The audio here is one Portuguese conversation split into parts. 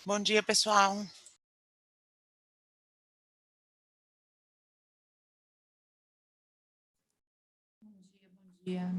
Bom dia, pessoal. Bom dia.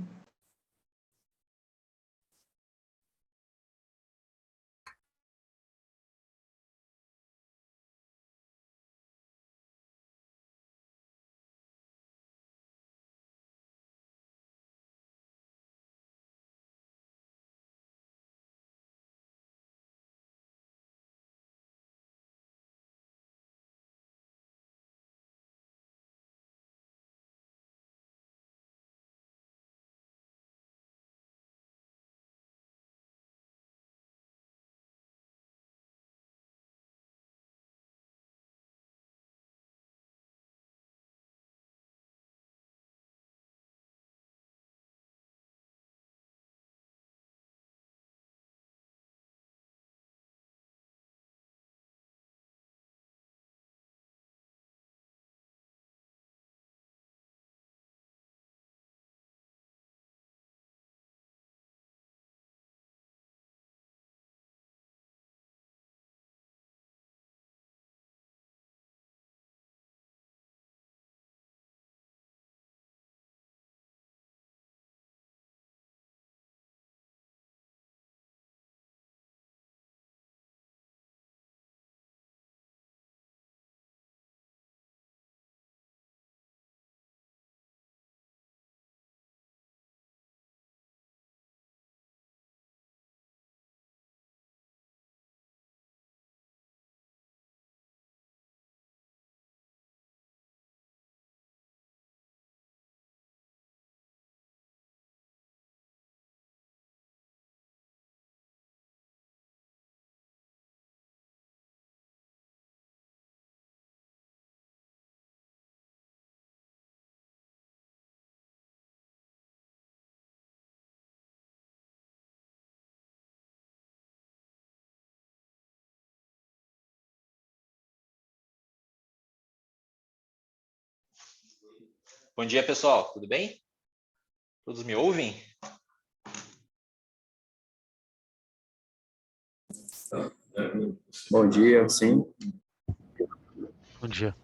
Bom dia, pessoal. Tudo bem? Todos me ouvem? Bom dia, sim. Bom dia.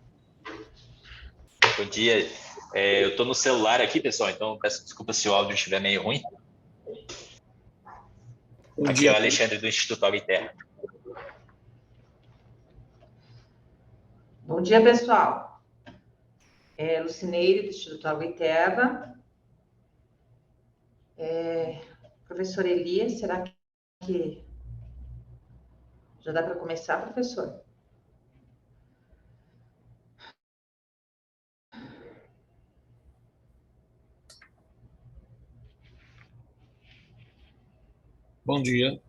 Bom dia. Eu estou no celular aqui, pessoal, então peço desculpa se o áudio estiver meio ruim. Bom Aqui é dia. o Alexandre do Instituto Agiterra. Bom dia, pessoal. Lucineire, do Instituto Água e Terra. Professor Elias, será que já dá para começar, professor? Bom dia.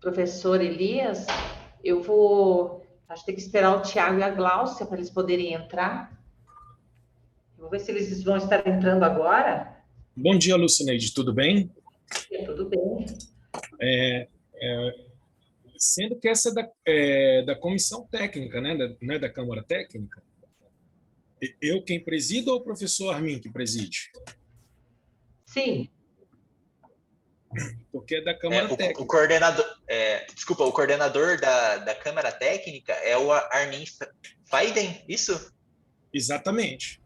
professor Elias, eu vou... Acho que tem que esperar o Tiago e a Gláucia para eles poderem entrar. Vou ver se eles vão estar entrando agora. Bom dia, Lucineide, tudo bem? Tudo bem. Sendo que essa da comissão técnica, né, da Câmara Técnica, eu quem presido ou o professor Armin que preside? Sim, Porque é da Câmara O Técnica. coordenador, desculpa, o coordenador da Câmara Técnica é o Armin Faiden, isso? Exatamente.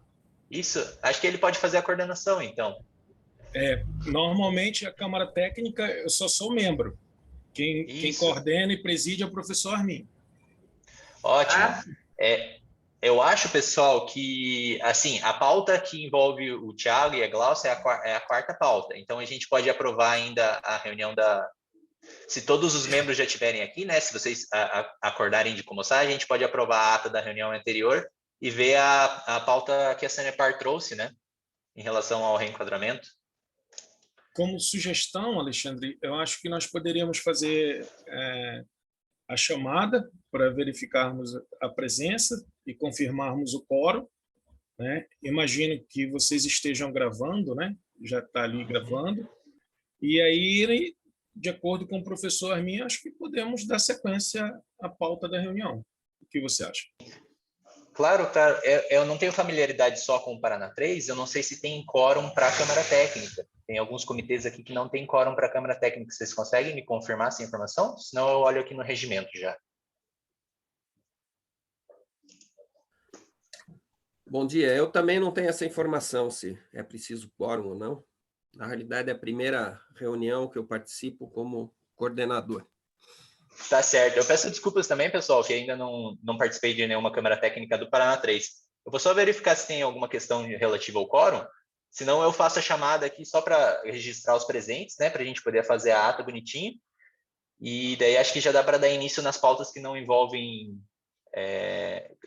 Isso, acho que ele pode fazer a coordenação, então. Normalmente, a Câmara Técnica, eu só sou membro. Quem Isso. coordena e preside é o professor Armin. Ótimo. Ah, Eu acho, pessoal, que assim, a pauta que envolve o Thiago e a Glaucia é a quarta pauta. Então, a gente pode aprovar ainda a reunião da... Se todos os membros já estiverem aqui, né? Se vocês acordarem de começar, a gente pode aprovar a ata da reunião anterior e ver a pauta que a Sanepar trouxe, né? Em relação ao reenquadramento. Como sugestão, Alexandre, eu acho que nós poderíamos fazer a chamada para verificarmos a presença e confirmarmos o quórum, né? Imagino que vocês estejam gravando, né? Já está ali gravando. E aí, de acordo com o professor Armin, acho que podemos dar sequência à pauta da reunião. O que você acha? Claro, cara, eu não tenho familiaridade só com o Paraná 3, eu não sei se tem quórum para a Câmara Técnica. Tem alguns comitês aqui que não tem quórum para a Câmara Técnica. Vocês conseguem me confirmar essa informação? Senão eu olho aqui no regimento já. Bom dia, eu também não tenho essa informação, se é preciso quórum ou não. Na realidade, é a primeira reunião que eu participo como coordenador. Tá certo. Eu peço desculpas também, pessoal, que ainda não participei de nenhuma Câmara Técnica do Paraná 3. Eu vou só verificar se tem alguma questão relativa ao quórum, senão eu faço a chamada aqui só para registrar os presentes, né, para a gente poder fazer a ata bonitinho. E daí acho que já dá para dar início nas pautas que não envolvem...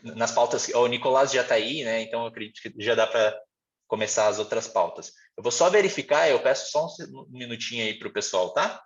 nas pautas... O Nicolás já está aí, né, então eu acredito que já dá para começar as outras pautas. Eu vou só verificar, eu peço só um minutinho aí para o pessoal, tá?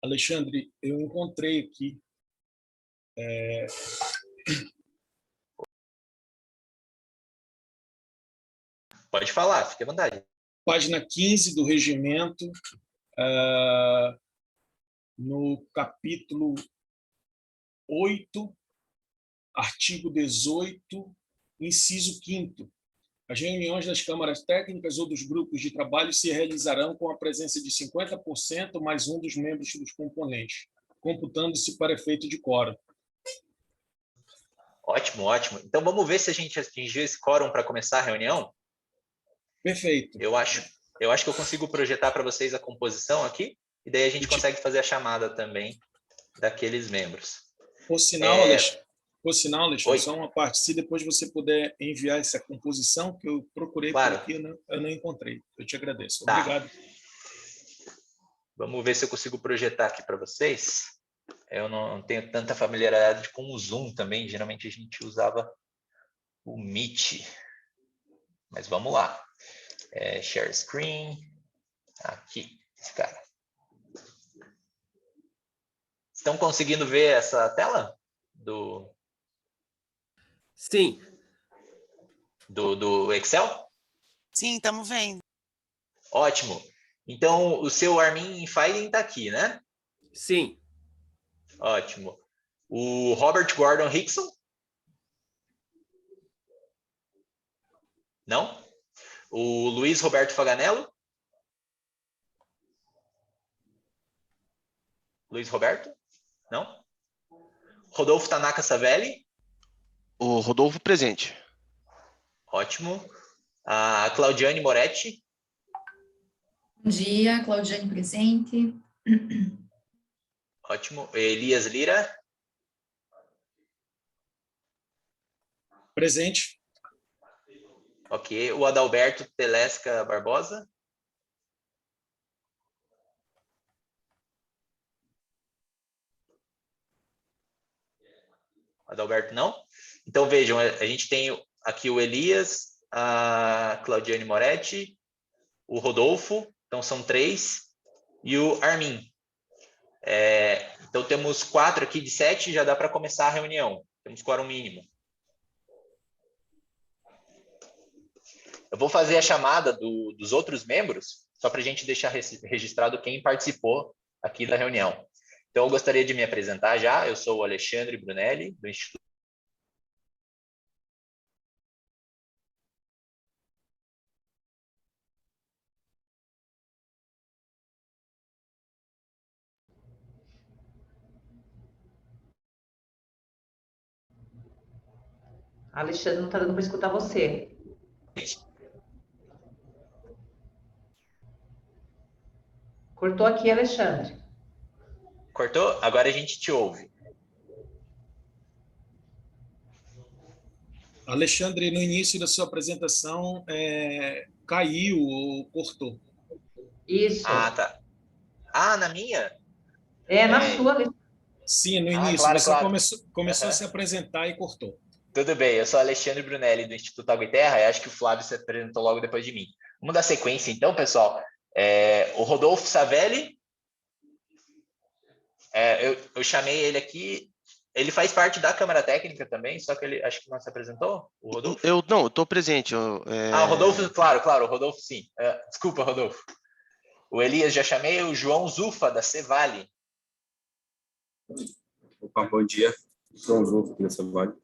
Alexandre, eu encontrei aqui Pode falar, fique à vontade. página 15 do regimento, no capítulo 8, artigo 18, inciso 5º. As reuniões das câmaras técnicas ou dos grupos de trabalho se realizarão com a presença de 50% mais um dos membros dos componentes, computando-se para efeito de quórum. Ótimo, ótimo. Então vamos ver se a gente atingiu esse quórum para começar a reunião? Perfeito. Eu acho que eu consigo projetar para vocês a composição aqui, e daí a gente consegue fazer a chamada também daqueles membros. Por sinal, Alexandre, Oi. só uma parte, se depois você puder enviar essa composição, que eu procurei Claro. por aqui, eu não encontrei. Eu te agradeço. Tá. Obrigado. Vamos ver se eu consigo projetar aqui para vocês. Eu não tenho tanta familiaridade com o Zoom também, geralmente a gente usava o Meet. Mas vamos lá. Share screen. Aqui, esse cara. Estão conseguindo ver essa tela? Sim, Do Excel? Sim, estamos vendo. Ótimo. Então, o seu Armin Faiden está aqui, né? sim. Ótimo. O Robert Gordon Hickson? Não? O Luiz Roberto Faganello? Luiz Roberto? Não? Rodolfo Tanaka Savelli? O Rodolfo presente. Ótimo. A Claudiane Moretti? Bom dia, Claudiane presente. Ótimo. Elias Lira? Presente. Ok. O Adalberto Telesca Barbosa? Adalberto não? Então vejam, a gente tem aqui o Elias, a Claudiane Moretti, o Rodolfo, então são 3, e o Armin. Então temos 4 aqui de 7, já dá para começar a reunião. Temos quórum mínimo. Eu vou fazer a chamada dos outros membros, só para a gente deixar registrado quem participou aqui da reunião. Então, eu gostaria de me apresentar já. Eu sou o Alexandre Brunelli, do Instituto. Alexandre, não está dando para escutar você. Cortou aqui, Alexandre. Cortou? Agora a gente te ouve. Alexandre, no início da sua apresentação, caiu ou cortou. Isso. Ah, tá. Ah, na minha? Na sua, Alexandre. Sim, no início. Claro, você claro. começou a se apresentar e cortou. Tudo bem, eu sou Alexandre Brunelli, do Instituto Água e Terra, e acho que o Flávio se apresentou logo depois de mim. Vamos dar sequência, então, pessoal. O Rodolfo Savelli, eu chamei ele aqui, ele faz parte da Câmara Técnica também, só que ele acho que não se apresentou, o Rodolfo? Eu estou presente. O Rodolfo, claro, o Rodolfo sim. Desculpa, Rodolfo. O Elias já chamei, o João Zufa, da Cevale. Opa, bom dia. João Zufa, aqui da Cevale.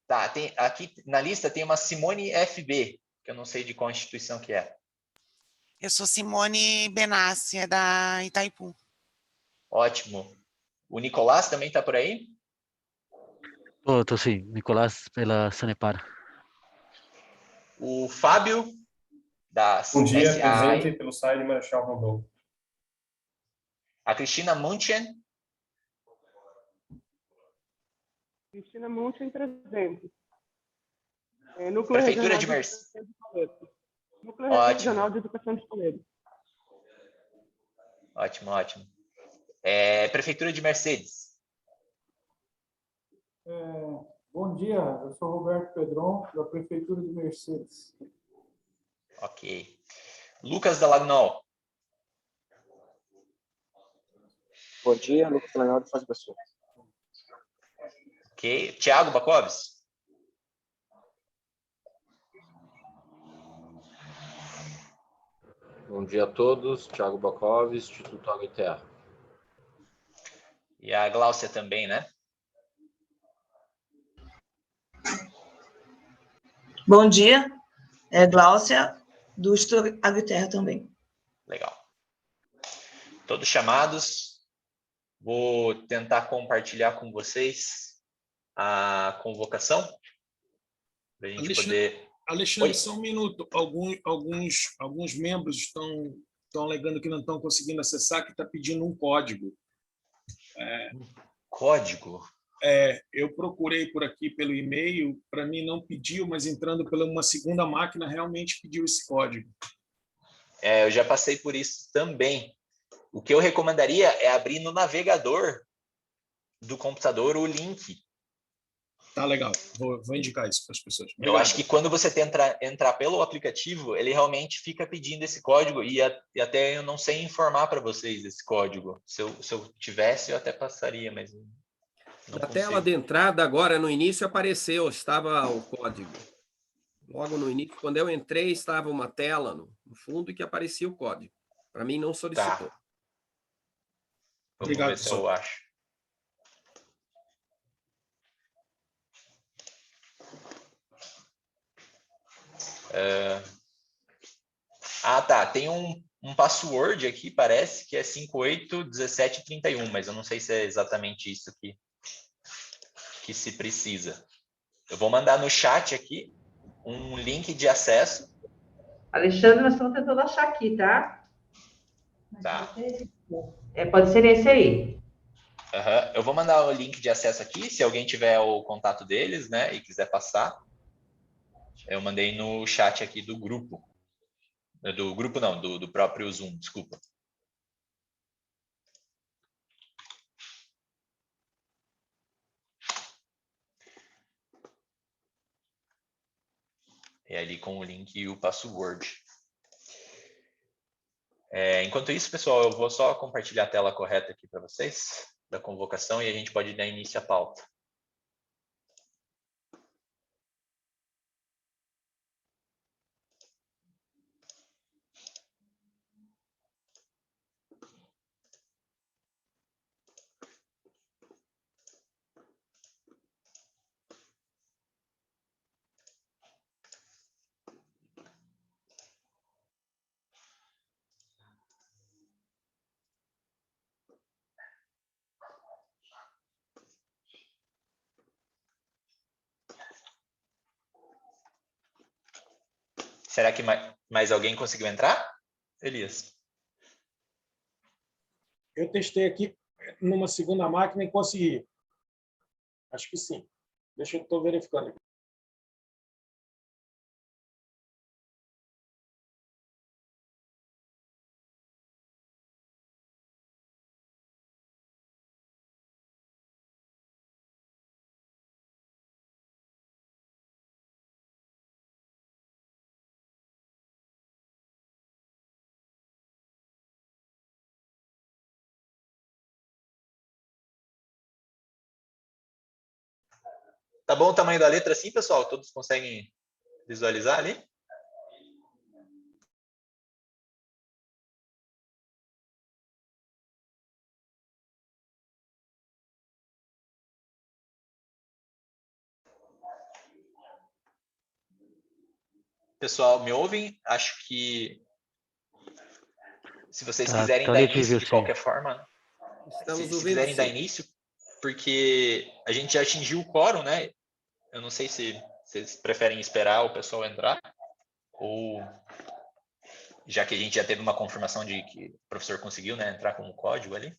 Tá, aqui na lista tem uma Simone FB, que eu não sei de qual instituição que é. Eu sou Simone Benassi, é da Itaipu. Ótimo. O Nicolás também está por aí? Tô sim, Nicolás pela Sanepar. O Fábio, da Bom dia, SAI. presente pelo site de Marechal Rondon. A Cristina Munchen. Cristina Munchen presente. Núcleo Prefeitura Regional de Mercedes. Núcleo Regional de Educação de Toledo. Ótimo, ótimo. Prefeitura de Mercedes. Bom dia, eu sou Roberto Pedron, da Prefeitura de Mercedes. Ok. Lucas Dalagnol. Bom dia, Lucas Dalagnol de Foz do Iguaçu. Ok. Tiago Bacoves. Bom dia a todos, Thiago Bacoves, Instituto Água e Terra. E a Gláucia também, né? Bom dia, Gláucia, do Instituto Água e Terra também. Legal. Todos chamados. Vou tentar compartilhar com vocês a convocação. Para a gente poder... Alexandre, só um minuto. Alguns membros estão alegando que não estão conseguindo acessar, que está pedindo um código. Código? Eu procurei por aqui pelo e-mail, para mim não pediu, mas entrando pela uma segunda máquina realmente pediu esse código. Eu já passei por isso também. O que eu recomendaria é abrir no navegador do computador o link. Tá legal, vou indicar isso para as pessoas. Obrigado. Eu acho que quando você entrar pelo aplicativo, ele realmente fica pedindo esse código e até eu não sei informar para vocês esse código. Se eu tivesse, eu até passaria, mas não Na consigo. tela de entrada, agora no início apareceu, estava o código. Logo no início, quando eu entrei, estava uma tela no fundo e que aparecia o código. Para mim, não solicitou. Tá. Vamos ver se eu acho. Ah, tá. Tem um password aqui, parece, que é 581731, mas eu não sei se é exatamente isso que se precisa. Eu vou mandar no chat aqui um link de acesso. Alexandre, nós estamos tentando achar aqui, tá? Tá. Pode ser esse aí. Uhum. Eu vou mandar o link de acesso aqui, se alguém tiver o contato deles, né, e quiser passar. Eu mandei no chat aqui do grupo. Do grupo não, do próprio Zoom, desculpa. É ali com o link e o password. Enquanto isso, pessoal, eu vou só compartilhar a tela correta aqui para vocês, da convocação, e a gente pode dar início à pauta. Será que mais alguém conseguiu entrar? Elias? Eu testei aqui numa segunda máquina e consegui. Acho que sim. Deixa eu estou verificando aqui. Tá bom o tamanho da letra assim, pessoal? Todos conseguem visualizar ali? Pessoal, me ouvem? Acho que se vocês quiserem dar início de qualquer forma, Estamos se ouvindo, quiserem dar sim. início, porque a gente já atingiu o quórum, né? Eu não sei se vocês preferem esperar o pessoal entrar, ou já que a gente já teve uma confirmação de que o professor conseguiu, né, entrar com o código ali.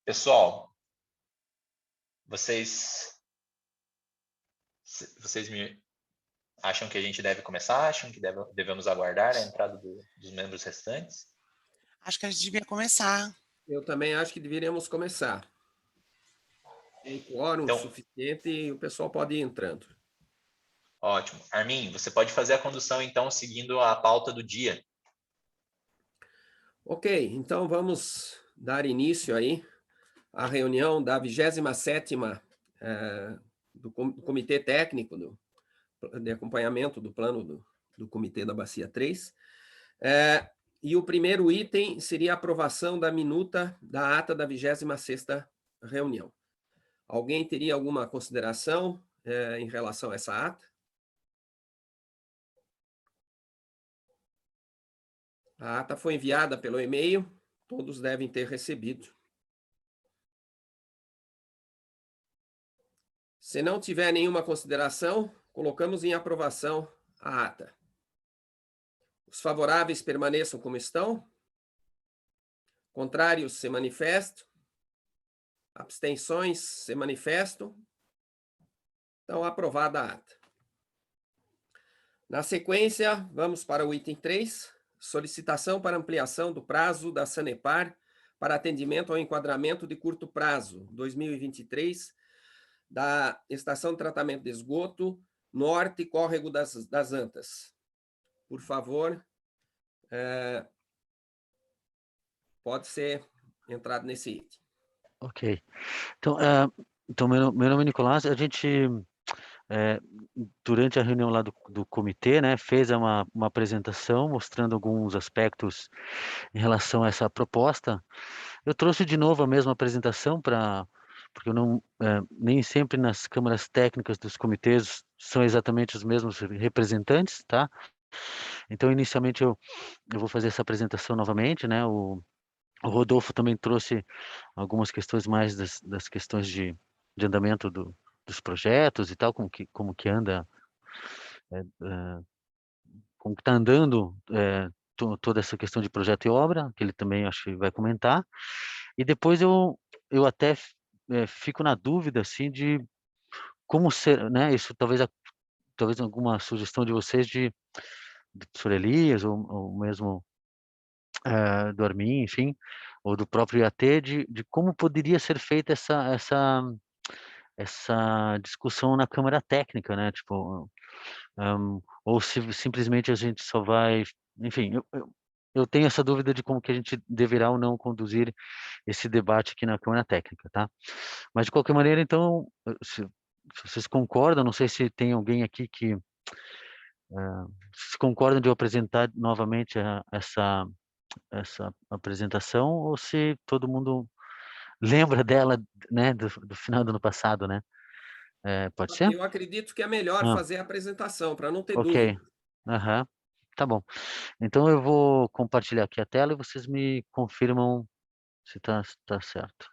Pessoal, vocês me acham que a gente deve começar? Acham que devemos aguardar a entrada dos membros restantes? Acho que a gente devia começar. Eu também acho que deveríamos começar. Tem quórum suficiente e o pessoal pode ir entrando. Ótimo. Armin, você pode fazer a condução, então, seguindo a pauta do dia. Ok, então vamos dar início aí à reunião da 27ª do Comitê Técnico de Acompanhamento do Plano do Comitê da Bacia 3. E o primeiro item seria a aprovação da minuta da ata da 26ª reunião. Alguém teria alguma consideração em relação a essa ata? A ata foi enviada pelo e-mail, todos devem ter recebido. Se não tiver nenhuma consideração, colocamos em aprovação a ata. Os favoráveis permaneçam como estão. Contrários se manifestam. Abstenções se manifestam. Então, aprovada a ata. Na sequência, vamos para o item 3, solicitação para ampliação do prazo da Sanepar para atendimento ao enquadramento de curto prazo, 2023, da Estação de Tratamento de Esgoto Norte Córrego das Antas. Por favor, pode ser entrado nesse item. Ok. Então meu nome é Nicolás. A gente, durante a reunião lá do comitê, né, fez uma apresentação mostrando alguns aspectos em relação a essa proposta. Eu trouxe de novo a mesma apresentação porque eu não, nem sempre nas câmaras técnicas dos comitês são exatamente os mesmos representantes, tá? Então, inicialmente, eu vou fazer essa apresentação novamente, né? O Rodolfo também trouxe algumas questões mais das questões de andamento dos projetos e tal, como que anda, como que está andando toda essa questão de projeto e obra, que ele também acho que vai comentar. E depois eu até fico na dúvida, assim, de como ser, né? Isso talvez alguma sugestão de vocês do professor Elias ou mesmo do Armin, enfim, ou do próprio IAT, de como poderia ser feita essa discussão na Câmara Técnica, né? Tipo, ou se simplesmente a gente só vai, enfim, eu tenho essa dúvida de como que a gente deverá ou não conduzir esse debate aqui na Câmara Técnica, tá? Mas de qualquer maneira, então, se vocês concordam, não sei se tem alguém aqui que se concordam de eu apresentar novamente essa apresentação, ou se todo mundo lembra dela, né, do final do ano passado, né? Pode ser? Eu acredito que é melhor fazer a apresentação, para não ter Ok. dúvida. Aham. Tá bom. Então eu vou compartilhar aqui a tela e vocês me confirmam se tá certo.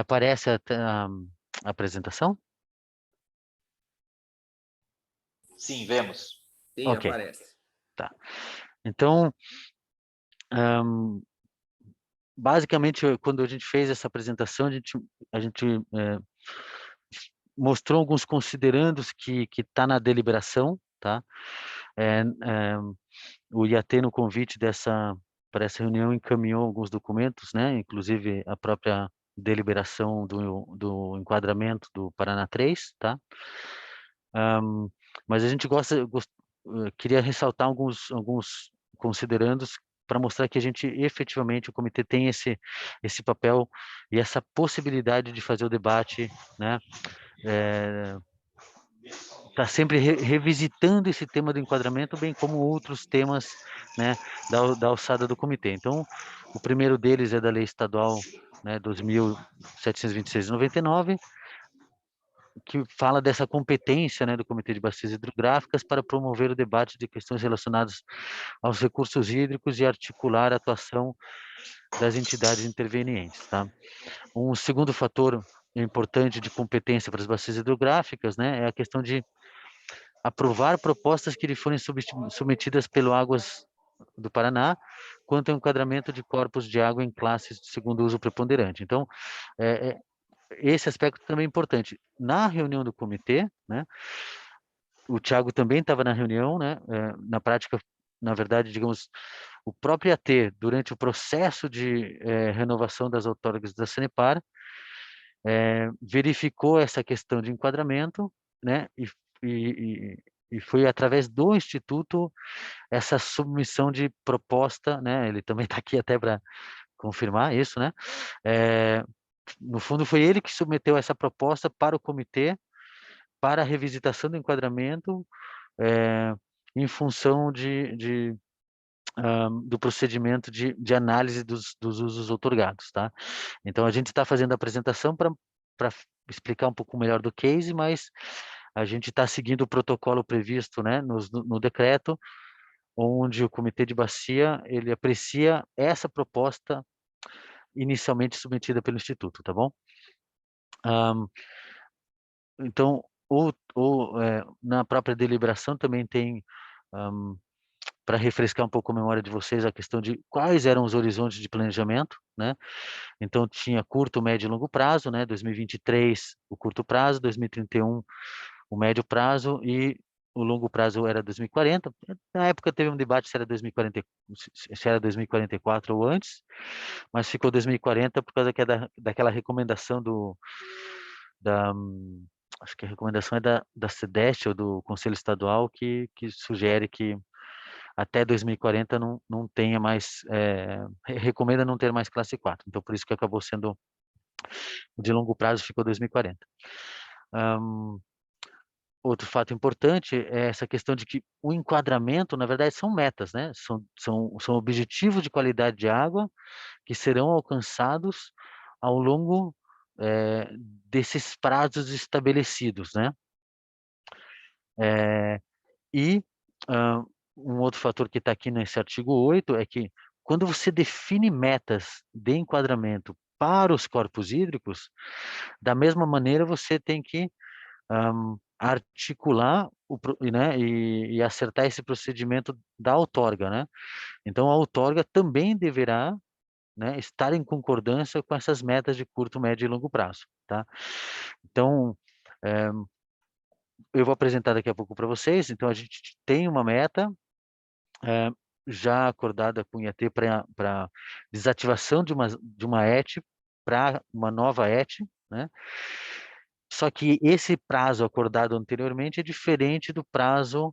Aparece a apresentação? Sim, vemos. Sim, Ok. aparece. Tá. Então, basicamente, quando a gente fez essa apresentação, a gente mostrou alguns considerandos que está na deliberação, tá? O IAT, no convite para essa reunião, encaminhou alguns documentos, né? Inclusive a própria deliberação do enquadramento do Paraná 3, tá? Mas a gente queria ressaltar alguns considerandos para mostrar que a gente efetivamente, o comitê tem esse papel e essa possibilidade de fazer o debate, né? Está sempre revisitando esse tema do enquadramento, bem como outros temas, né, da alçada do comitê. Então, o primeiro deles é da Lei Estadual, né, 2.726/99, que fala dessa competência, né, do Comitê de Bacias Hidrográficas para promover o debate de questões relacionadas aos recursos hídricos e articular a atuação das entidades intervenientes, tá? Um segundo fator importante de competência para as bacias hidrográficas, né, é a questão de aprovar propostas que lhe forem submetidas pelo Águas do Paraná quanto ao enquadramento de corpos de água em classes de segundo uso preponderante. Então, esse aspecto também é importante. Na reunião do comitê, né, o Thiago também estava na reunião, né, na prática, na verdade, digamos, o próprio IAT, durante o processo de renovação das outorgas da Sanepar, verificou essa questão de enquadramento, né, e foi através do Instituto essa submissão de proposta, né, ele também está aqui até para confirmar isso, né, no fundo foi ele que submeteu essa proposta para o comitê, para a revisitação do enquadramento, em função do procedimento de análise dos usos outorgados, tá? Então, a gente está fazendo a apresentação para explicar um pouco melhor do case, mas a gente está seguindo o protocolo previsto, né, no decreto, onde o Comitê de Bacia, ele aprecia essa proposta inicialmente submetida pelo Instituto, tá bom? Então, na própria deliberação também tem, para refrescar um pouco a memória de vocês, a questão de quais eram os horizontes de planejamento, né? Então, tinha curto, médio e longo prazo, né? 2023, o curto prazo, 2031, o médio prazo, e o longo prazo era 2040. Na época teve um debate se era 2040, se era 2044 ou antes, mas ficou 2040 por causa daquela recomendação acho que a recomendação é da SEDEST ou do Conselho Estadual que sugere que até 2040 não tenha mais, recomenda não ter mais classe 4. Então, por isso que acabou sendo, de longo prazo, ficou 2040. Outro fato importante é essa questão de que o enquadramento, na verdade, são metas, né? São objetivos de qualidade de água que serão alcançados ao longo desses prazos estabelecidos, né? E um outro fator que está aqui nesse artigo 8 é que quando você define metas de enquadramento para os corpos hídricos, da mesma maneira você tem que articular né, e acertar esse procedimento da outorga, né? Então, a outorga também deverá, né, estar em concordância com essas metas de curto, médio e longo prazo, tá? Então, eu vou apresentar daqui a pouco para vocês. Então, a gente tem uma meta já acordada com o IAT para desativação de uma ET para uma nova ET, né? Só que esse prazo acordado anteriormente é diferente do prazo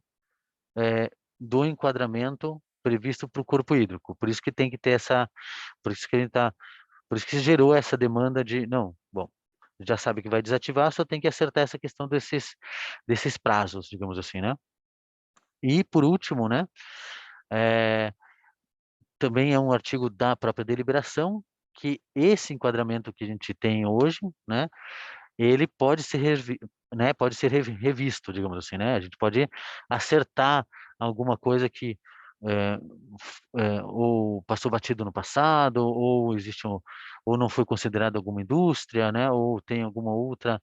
do enquadramento previsto para o corpo hídrico. Por isso que tem que ter por isso que por isso que gerou essa demanda de, não, bom, já sabe que vai desativar, só tem que acertar essa questão desses prazos, digamos assim, né? E por último, né, também é um artigo da própria deliberação que esse enquadramento que a gente tem hoje, né, ele pode ser revisto, digamos assim, né? A gente pode acertar alguma coisa que ou passou batido no passado, ou ou não foi considerado alguma indústria, né? Ou tem alguma outra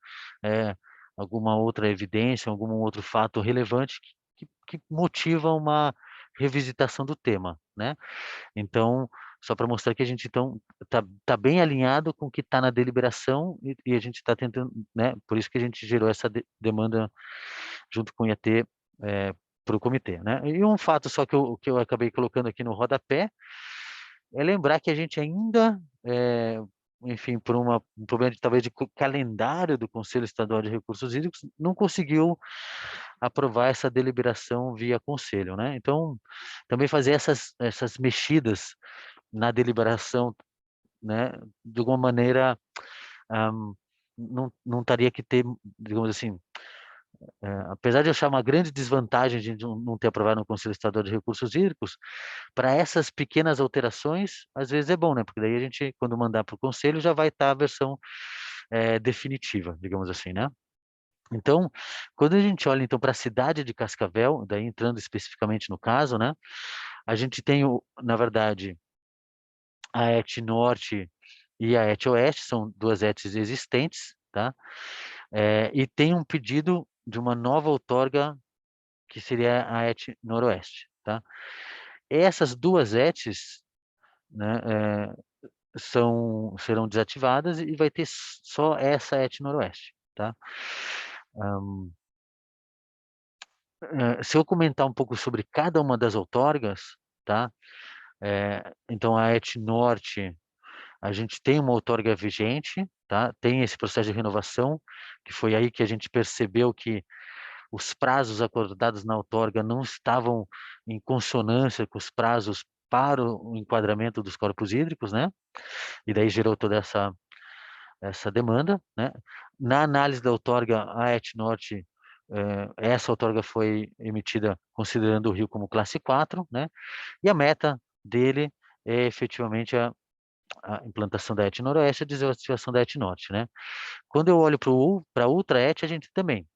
evidência, algum outro fato relevante que motiva uma revisitação do tema, né? Então, só para mostrar que a gente então tá bem alinhado com o que está na deliberação e a gente está tentando, né? Por isso que a gente gerou essa demanda junto com o IAT para o comitê, né? E um fato só que eu acabei colocando aqui no rodapé é lembrar que a gente ainda, enfim, por um problema talvez de calendário do Conselho Estadual de Recursos Hídricos, não conseguiu aprovar essa deliberação via conselho, né? Então, também fazer essas mexidas na deliberação, né? De alguma maneira, não teria que ter, digamos assim, apesar de eu achar uma grande desvantagem de não ter aprovado no Conselho Estadual de Recursos Hídricos, para essas pequenas alterações, às vezes é bom, né? Porque daí a gente, quando mandar para o Conselho, já vai estar a versão definitiva, digamos assim, né? Então, quando a gente olha então para a cidade de Cascavel, daí entrando especificamente no caso, né? A gente tem, na verdade, a ET Norte e a ET Oeste, são duas ETs existentes, tá? E tem um pedido de uma nova outorga, que seria a ET Noroeste, tá? Essas duas ETs, né, serão desativadas e vai ter só essa ET Noroeste, tá? Se eu comentar um pouco sobre cada uma das outorgas, tá? Então, a ET Norte, a gente tem uma outorga vigente, tá? Tem esse processo de renovação, que foi aí que a gente percebeu que os prazos acordados na outorga não estavam em consonância com os prazos para o enquadramento dos corpos hídricos, né? E daí gerou toda essa demanda, né? Na análise da outorga, a ET Norte essa outorga foi emitida considerando o rio como classe 4, né? E a meta dele é efetivamente a implantação da ET Noroeste e a desativação da ET Norte, né? Quando eu olho para a Ultra ET, a gente também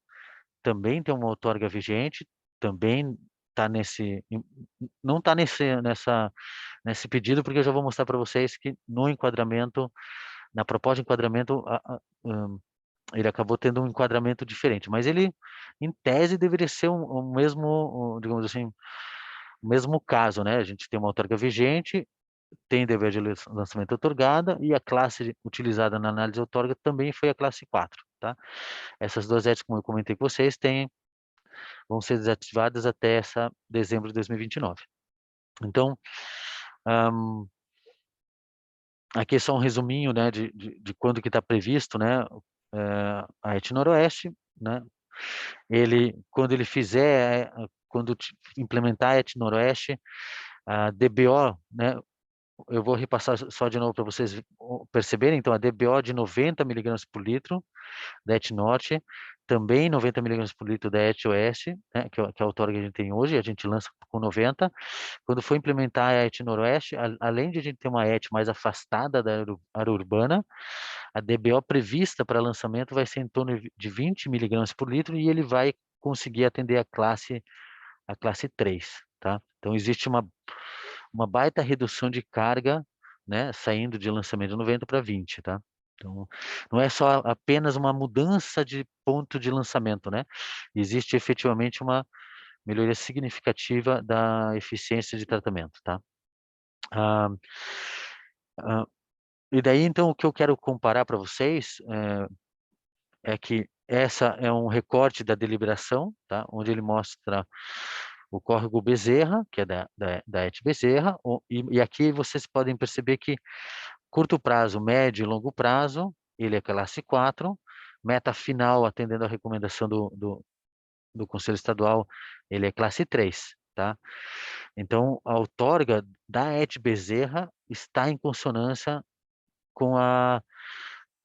tem uma outorga vigente, também está não está nesse pedido, porque eu já vou mostrar para vocês que no enquadramento, na proposta de enquadramento, ele acabou tendo um enquadramento diferente, mas ele, em tese, deveria ser o mesmo, digamos assim, o mesmo caso, né? A gente tem uma outorga vigente, tem dever de lançamento outorgada e a classe utilizada na análise de outorga também foi a classe 4, tá? Essas duas ETs, como eu comentei com vocês, vão ser desativadas até dezembro de 2029. Então, aqui é só um resuminho, né, de quando que está previsto, né, a ET Noroeste, né? Quando ele fizer, quando implementar a ET Noroeste, a DBO, né, eu vou repassar só de novo para vocês perceberem. Então, a DBO de 90 mg por litro da ET Norte, também 90 mg por litro da ET Oeste, né, que é a outorga que a gente tem hoje, a gente lança com 90. Quando for implementar a ET Noroeste, além de a gente ter uma ET mais afastada da área urbana, a DBO prevista para lançamento vai ser em torno de 20 mg por litro e ele vai conseguir atender a classe 3, tá? Então, existe uma baita redução de carga, né, saindo de lançamento de 90 para 20, tá? Então, não é só apenas uma mudança de ponto de lançamento, né? Existe efetivamente uma melhoria significativa da eficiência de tratamento, tá? E daí, então, o que eu quero comparar para vocês é que essa é um recorte da deliberação, tá? Onde ele mostra o córrego Bezerra, que é da ET Bezerra, e aqui vocês podem perceber que curto prazo, médio e longo prazo, ele é classe 4, meta final, atendendo a recomendação do Conselho Estadual, ele é classe 3, tá? Então, a outorga da ET Bezerra está em consonância com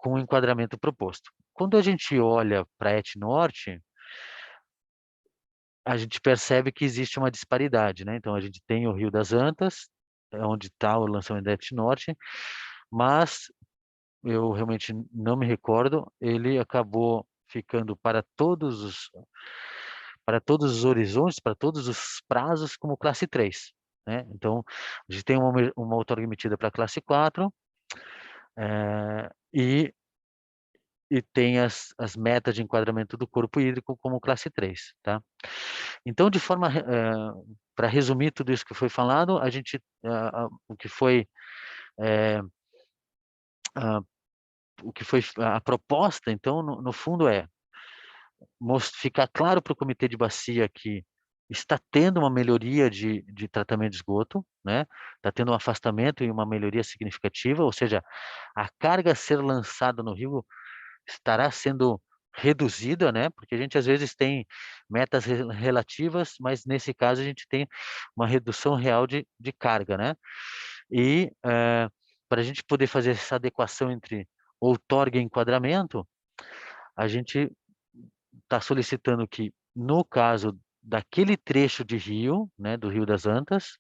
o enquadramento proposto. Quando a gente olha para a ET Norte, a gente percebe que existe uma disparidade, né? Então, a gente tem o Rio das Antas, onde está o lançamento da ET Norte, mas eu realmente não me recordo, ele acabou ficando para todos os horizontes, para todos os prazos, como classe 3, né? Então, a gente tem uma outorga emitida para classe 4, e tem as metas de enquadramento do corpo hídrico como classe 3, tá? Então, para resumir tudo isso que foi falado, o que foi a proposta, então, no fundo ficar claro para o comitê de bacia que está tendo uma melhoria de tratamento de esgoto, né? Está tendo um afastamento e uma melhoria significativa, ou seja, a carga a ser lançada no rio estará sendo reduzida, né? Porque a gente às vezes tem metas relativas, mas nesse caso a gente tem uma redução real de carga, né? E para a gente poder fazer essa adequação entre outorga e enquadramento, a gente está solicitando que, no caso daquele trecho de rio, né, do Rio das Antas,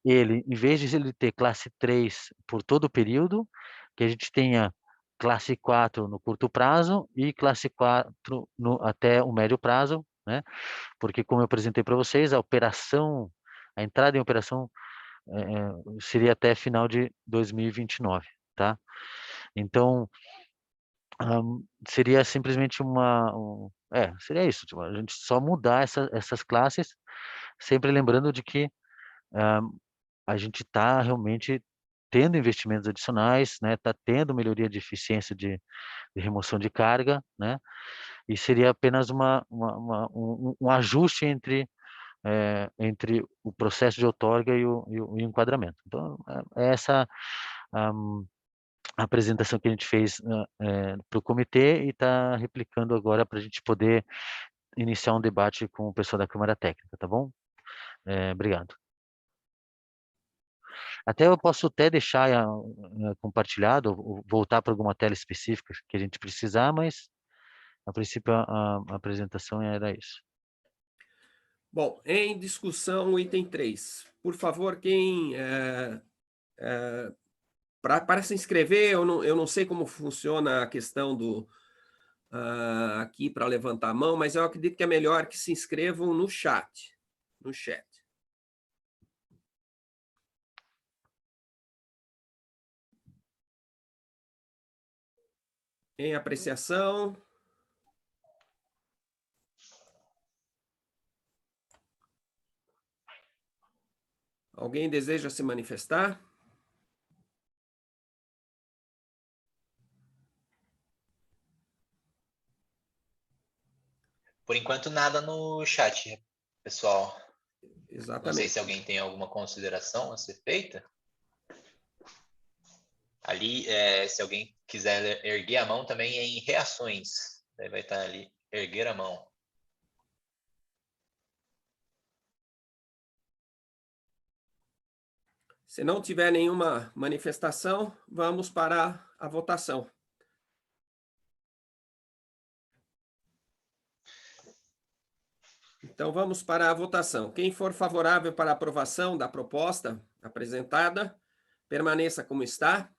ele, em vez de ele ter classe 3 por todo o período, que a gente tenha classe 4 no curto prazo e classe 4 até o médio prazo, né? Porque, como eu apresentei para vocês, a entrada em operação seria até final de 2029, tá? Então, seria simplesmente seria isso, tipo, a gente só mudar essas classes, sempre lembrando de que a gente está realmente tendo investimentos adicionais, né? Está tendo melhoria de eficiência de remoção de carga, né? E seria apenas um ajuste entre o processo de outorga e o enquadramento. Então, essa a apresentação que a gente fez para o comitê e está replicando agora para a gente poder iniciar um debate com o pessoal da Câmara Técnica, tá bom? Obrigado. Eu posso até deixar compartilhado, ou voltar para alguma tela específica que a gente precisar, mas A princípio, a apresentação era isso. Bom, em discussão, o item 3. Por favor, quem... para se inscrever, eu não sei como funciona a questão do... aqui para levantar a mão, mas eu acredito que é melhor que se inscrevam no chat. No chat. Em apreciação... Alguém deseja se manifestar? Por enquanto, nada no chat, pessoal. Exatamente. Não sei se alguém tem alguma consideração a ser feita. Ali, se alguém quiser erguer a mão, também é em reações. Daí vai estar ali, erguer a mão. Se não tiver nenhuma manifestação, vamos para a votação. Então, vamos para a votação. Quem for favorável para a aprovação da proposta apresentada, permaneça como está.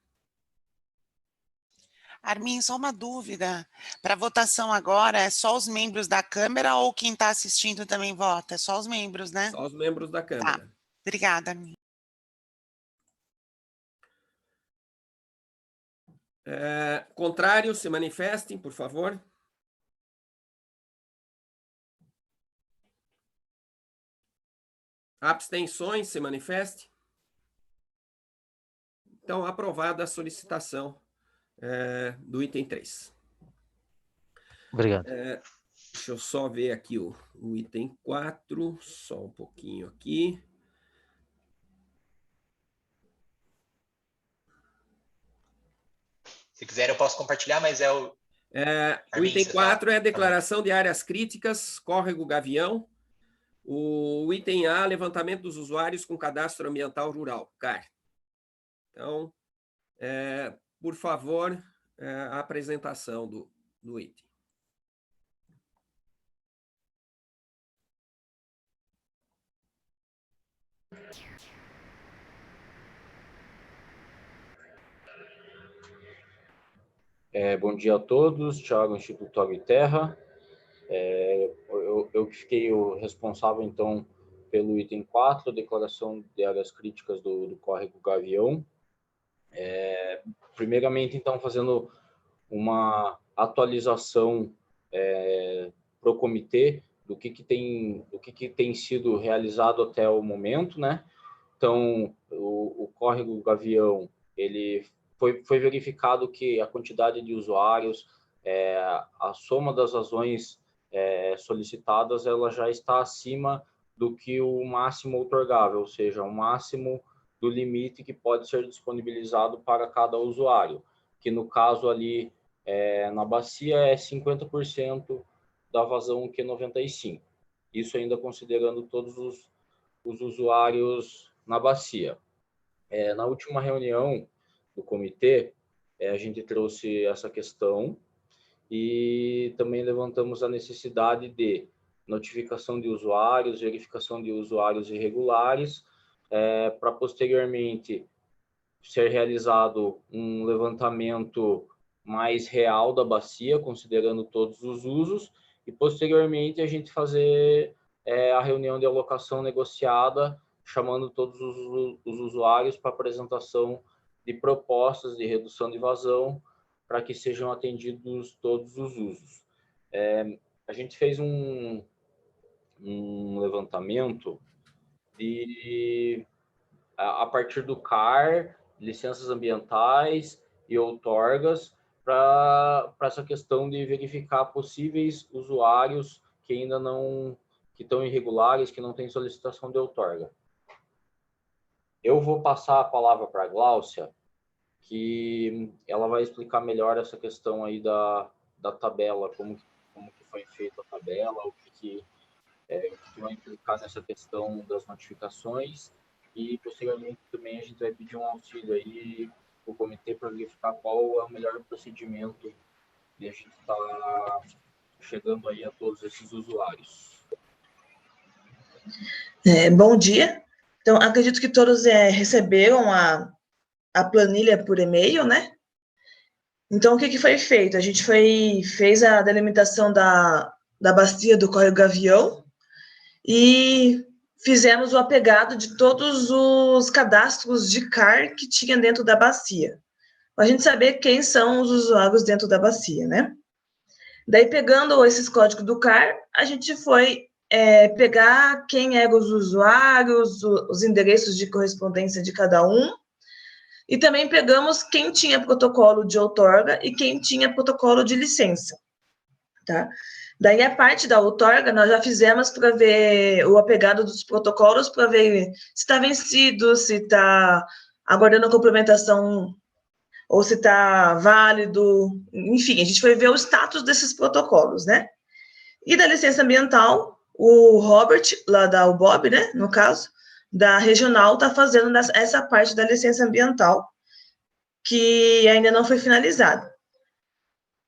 Armin, só uma dúvida. Para votação agora, é só os membros da Câmara ou quem está assistindo também vota? É só os membros, né? Só os membros da Câmara. Tá. Obrigada, Armin. Contrário, se manifestem, por favor. Abstenções, se manifeste. Então, aprovada a solicitação do item 3. Obrigado. Deixa eu só ver aqui o item 4, só um pouquinho aqui. Se quiser, eu posso compartilhar, mas é o... O item 4 é a declaração de áreas críticas, córrego Gavião. O item A, levantamento dos usuários com cadastro ambiental rural, CAR. Então, por favor, a apresentação do item. Bom dia a todos, Thiago, Instituto Água e Terra. Eu fiquei o responsável, então, pelo item 4, declaração de áreas críticas do córrego Gavião. Primeiramente, então, fazendo uma atualização para o comitê do que tem sido realizado até o momento, né? Então, o córrego Gavião, ele foi verificado que a quantidade de usuários, a soma das razões solicitadas, ela já está acima do que o máximo outorgável, ou seja, o máximo do limite que pode ser disponibilizado para cada usuário, que no caso ali na bacia é 50% da vazão Q95. Isso ainda considerando todos os usuários na bacia. Na última reunião do comitê, a gente trouxe essa questão e também levantamos a necessidade de notificação de usuários, verificação de usuários irregulares, para posteriormente ser realizado um levantamento mais real da bacia, considerando todos os usos, e posteriormente a gente fazer a reunião de alocação negociada, chamando todos os usuários para apresentação de propostas de redução de vazão, para que sejam atendidos todos os usos. A gente fez um levantamento a partir do CAR, licenças ambientais e outorgas, para essa questão de verificar possíveis usuários que ainda não, que estão irregulares, que não têm solicitação de outorga. Eu vou passar a palavra para a Gláucia, que ela vai explicar melhor essa questão aí da tabela, como que foi feita a tabela, o que vai implicar nessa questão das notificações, e posteriormente também a gente vai pedir um auxílio aí para o comitê para verificar qual é o melhor procedimento de a gente estar chegando aí a todos esses usuários. Bom dia. Então, acredito que todos receberam a planilha por e-mail, né? Então, o que foi feito? A gente fez a delimitação da bacia do Córrego Gavião e fizemos o apegado de todos os cadastros de CAR que tinha dentro da bacia, para a gente saber quem são os usuários dentro da bacia, né? Daí, pegando esses códigos do CAR, a gente foi pegar quem eram os usuários, os endereços de correspondência de cada um, e também pegamos quem tinha protocolo de outorga e quem tinha protocolo de licença, tá? Daí, a parte da outorga, nós já fizemos para ver o apegado dos protocolos, para ver se está vencido, se está aguardando a complementação, ou se está válido, enfim, a gente foi ver o status desses protocolos, né? E da licença ambiental, o Robert, lá da UBOB, né, no caso, da regional, está fazendo essa parte da licença ambiental, que ainda não foi finalizada.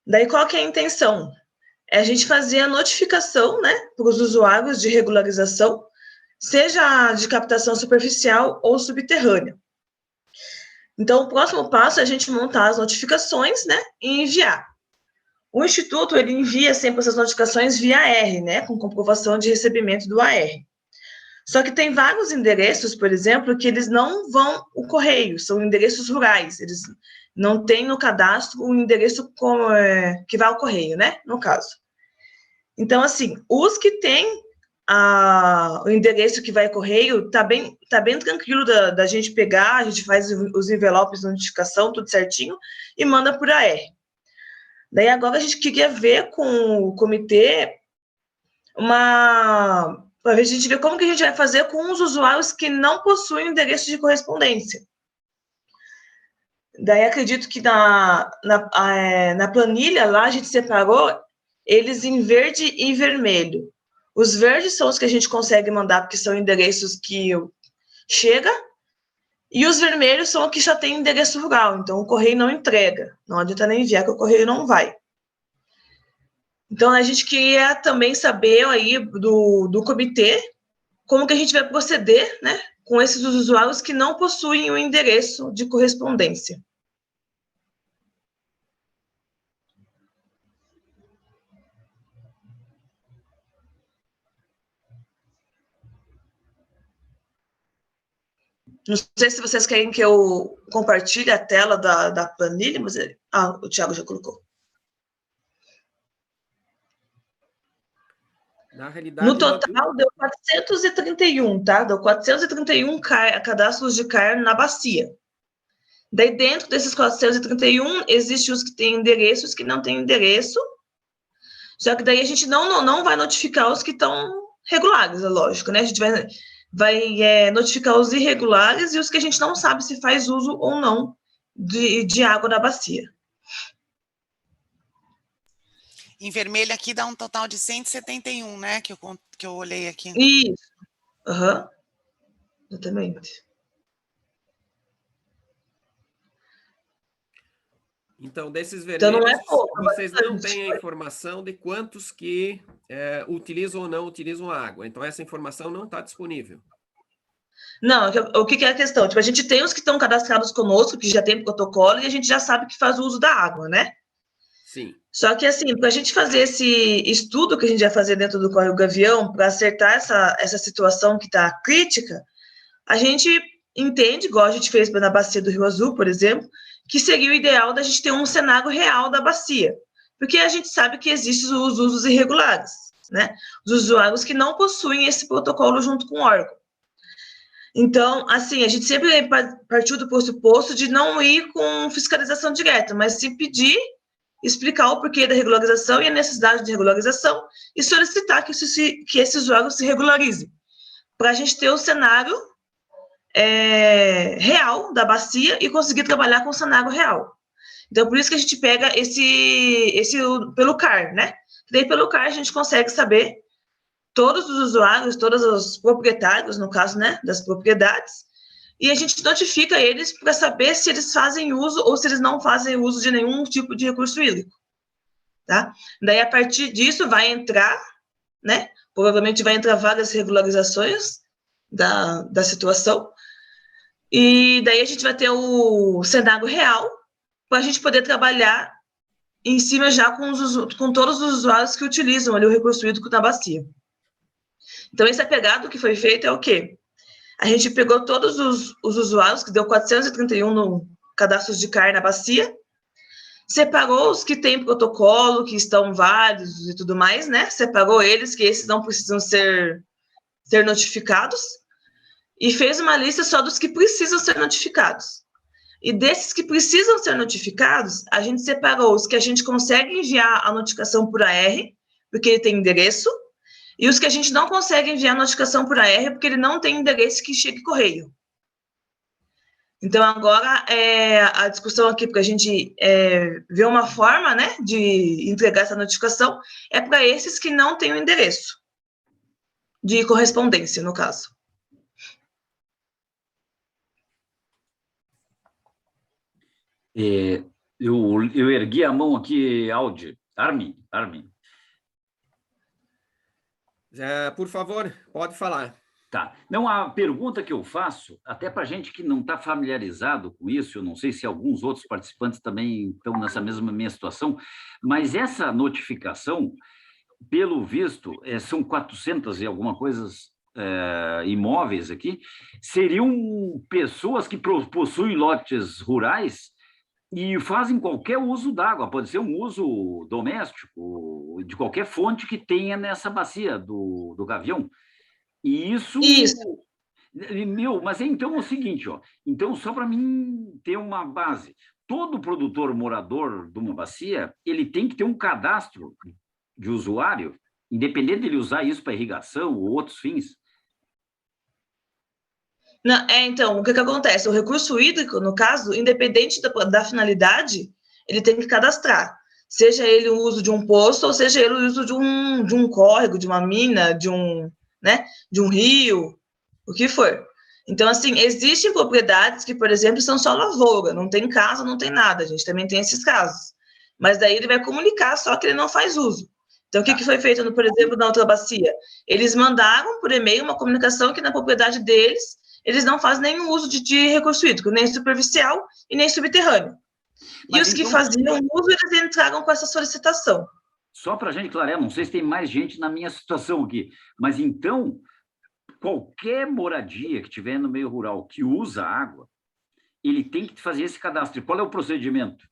Daí, qual que é a intenção? É a gente fazer a notificação, né, para os usuários de regularização, seja de captação superficial ou subterrânea. Então, o próximo passo é a gente montar as notificações, né, e enviar. O Instituto, ele envia sempre essas notificações via AR, né, com comprovação de recebimento do AR. Só que tem vários endereços, por exemplo, que eles não vão o correio, são endereços rurais, eles não têm no cadastro o endereço que vai ao correio, né, no caso. Então, assim, os que têm o endereço que vai ao correio, tá bem tranquilo da gente pegar, a gente faz os envelopes de notificação, tudo certinho, e manda por AR. Daí, agora, a gente queria ver com o comitê para ver, a gente ver como que a gente vai fazer com os usuários que não possuem endereço de correspondência. Daí, acredito que na planilha lá, a gente separou eles em verde e vermelho. Os verdes são os que a gente consegue mandar, porque são endereços que chega, e os vermelhos são os que já têm endereço rural, então o correio não entrega, não adianta nem enviar que o correio não vai. Então, a gente queria também saber aí do comitê como que a gente vai proceder, né, com esses usuários que não possuem o endereço de correspondência. Não sei se vocês querem que eu compartilhe a tela da planilha, mas... o Thiago já colocou. Na realidade, no total, deu 431, tá? Deu 431 cadastros de CAR na bacia. Daí, dentro desses 431, existem os que têm endereços que não têm endereço, só que daí a gente não vai notificar os que estão regulares, é lógico, né? A gente vai notificar os irregulares e os que a gente não sabe se faz uso ou não de água na bacia. Em vermelho aqui dá um total de 171, né? Que eu olhei aqui. Isso. Aham. Exatamente. Então, desses Então, vermelhos, não é pouco, vocês não têm a informação de quantos que utilizam ou não utilizam a água. Então, essa informação não está disponível. Não, o que é a questão? Tipo, a gente tem os que estão cadastrados conosco, que já tem protocolo, e a gente já sabe que faz o uso da água, né? Sim. Só que, assim, para a gente fazer esse estudo que a gente vai fazer dentro do Córrego Gavião, para acertar essa situação que está crítica, a gente entende, igual a gente fez na bacia do Rio Azul, por exemplo, que seria o ideal da gente ter um cenário real da bacia, porque a gente sabe que existem os usos irregulares, né? Os usuários que não possuem esse protocolo junto com o órgão. Então, assim, a gente sempre partiu do pressuposto de não ir com fiscalização direta, mas se pedir, explicar o porquê da regularização e a necessidade de regularização e solicitar que esse usuário se regularize, para a gente ter o cenário real da bacia e conseguir trabalhar com o cenário real. Então, por isso que a gente pega pelo CAR, né? Daí, pelo CAR, a gente consegue saber todos os usuários, todos os proprietários, no caso, né, das propriedades, e a gente notifica eles para saber se eles fazem uso ou se eles não fazem uso de nenhum tipo de recurso hídrico. tá? Daí, a partir disso, vai entrar, né? Provavelmente vai entrar várias regularizações da situação, e daí a gente vai ter o cenário real para a gente poder trabalhar em cima já com todos os usuários que utilizam ali o recurso hídrico na bacia. Então, esse apegado que foi feito é o quê? A gente pegou todos os usuários, que deu 431 no cadastros de CAR na bacia, separou os que têm protocolo, que estão válidos e tudo mais, né? Separou eles, que esses não precisam ser notificados, e fez uma lista só dos que precisam ser notificados. E desses que precisam ser notificados, a gente separou os que a gente consegue enviar a notificação por AR, porque ele tem endereço, e os que a gente não consegue enviar a notificação por AR, porque ele não tem endereço que chegue correio. Então, agora, a discussão aqui, para a gente ver uma forma, né, de entregar essa notificação, é para esses que não têm o endereço de correspondência, no caso. Eu ergui a mão aqui, Aldi. Armin. Por favor, pode falar. Tá. Não, a pergunta que eu faço, até para gente que não está familiarizado com isso, eu não sei se alguns outros participantes também estão nessa mesma minha situação, mas essa notificação, pelo visto, são 400 e alguma coisas imóveis aqui, seriam pessoas que possuem lotes rurais e fazem qualquer uso d'água, pode ser um uso doméstico, de qualquer fonte que tenha nessa bacia do Gavião. E isso. Mas então é o seguinte, ó. Então, só para mim ter uma base, todo produtor morador de uma bacia, ele tem que ter um cadastro de usuário, independente de ele usar isso para irrigação ou outros fins. Não, então, o que acontece? O recurso hídrico, no caso, independente da finalidade, ele tem que cadastrar. Seja ele o uso de um poço, ou seja ele o uso de um córrego, de uma mina, de um rio, o que for. Então, assim, existem propriedades que, por exemplo, são só lavoura, não tem casa, não tem nada, a gente também tem esses casos. Mas daí ele vai comunicar, só que ele não faz uso. Então, o que foi feito, por exemplo, na outra bacia? Eles mandaram por e-mail uma comunicação que na propriedade deles, eles não fazem nenhum uso de recurso hídrico, nem superficial e nem subterrâneo. E os que faziam uso, eles entraram com essa solicitação. Só para a gente clarear, não sei se tem mais gente na minha situação aqui, mas então, qualquer moradia que tiver no meio rural que usa água, ele tem que fazer esse cadastro. Qual é o procedimento?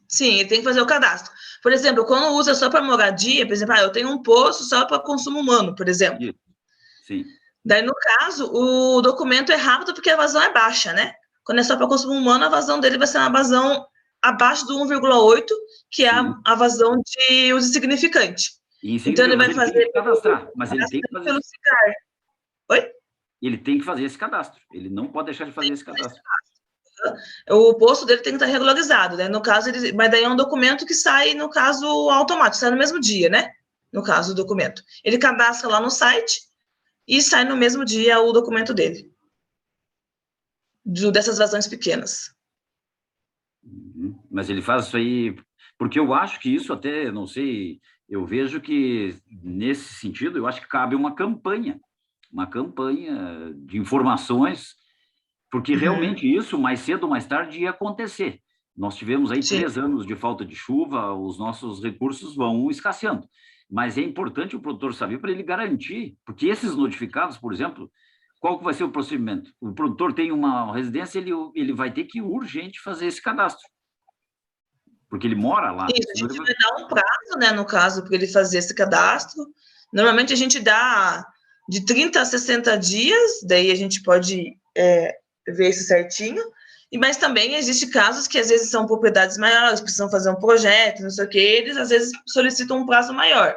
Sim, ele tem que fazer o cadastro. Por exemplo, quando usa só para moradia, por exemplo, eu tenho um poço só para consumo humano, por exemplo. Sim. Daí, no caso, o documento é rápido porque a vazão é baixa, né? Quando é só para consumo humano, a vazão dele vai ser uma vazão abaixo do 1,8, que é a vazão de uso insignificante. Então, ele vai fazer... cadastrar, mas ele tem que fazer... Pelo CICAR. Oi? Ele tem que fazer esse cadastro. Ele não pode deixar de fazer esse cadastro. O posto dele tem que estar regularizado, né? No caso, mas daí é um documento que sai, no caso, automático, sai no mesmo dia, né? No caso, o documento. Ele cadastra lá no site e sai no mesmo dia o documento dele. Dessas vazões pequenas. Mas ele faz isso aí... Porque eu acho que isso até, não sei, eu vejo que, nesse sentido, eu acho que cabe uma campanha de informações, porque realmente isso, mais cedo ou mais tarde, ia acontecer. Nós tivemos aí 3 anos de falta de chuva, os nossos recursos vão escasseando. Mas é importante o produtor saber para ele garantir, porque esses notificados, por exemplo, qual que vai ser o procedimento? O produtor tem uma residência, ele vai ter que urgente fazer esse cadastro, porque ele mora lá. Isso, a gente vai dar um prazo, né, no caso, para ele fazer esse cadastro. Normalmente a gente dá de 30 a 60 dias, daí a gente pode ver isso certinho. Mas também existem casos que às vezes são propriedades maiores, precisam fazer um projeto, não sei o que, eles às vezes solicitam um prazo maior.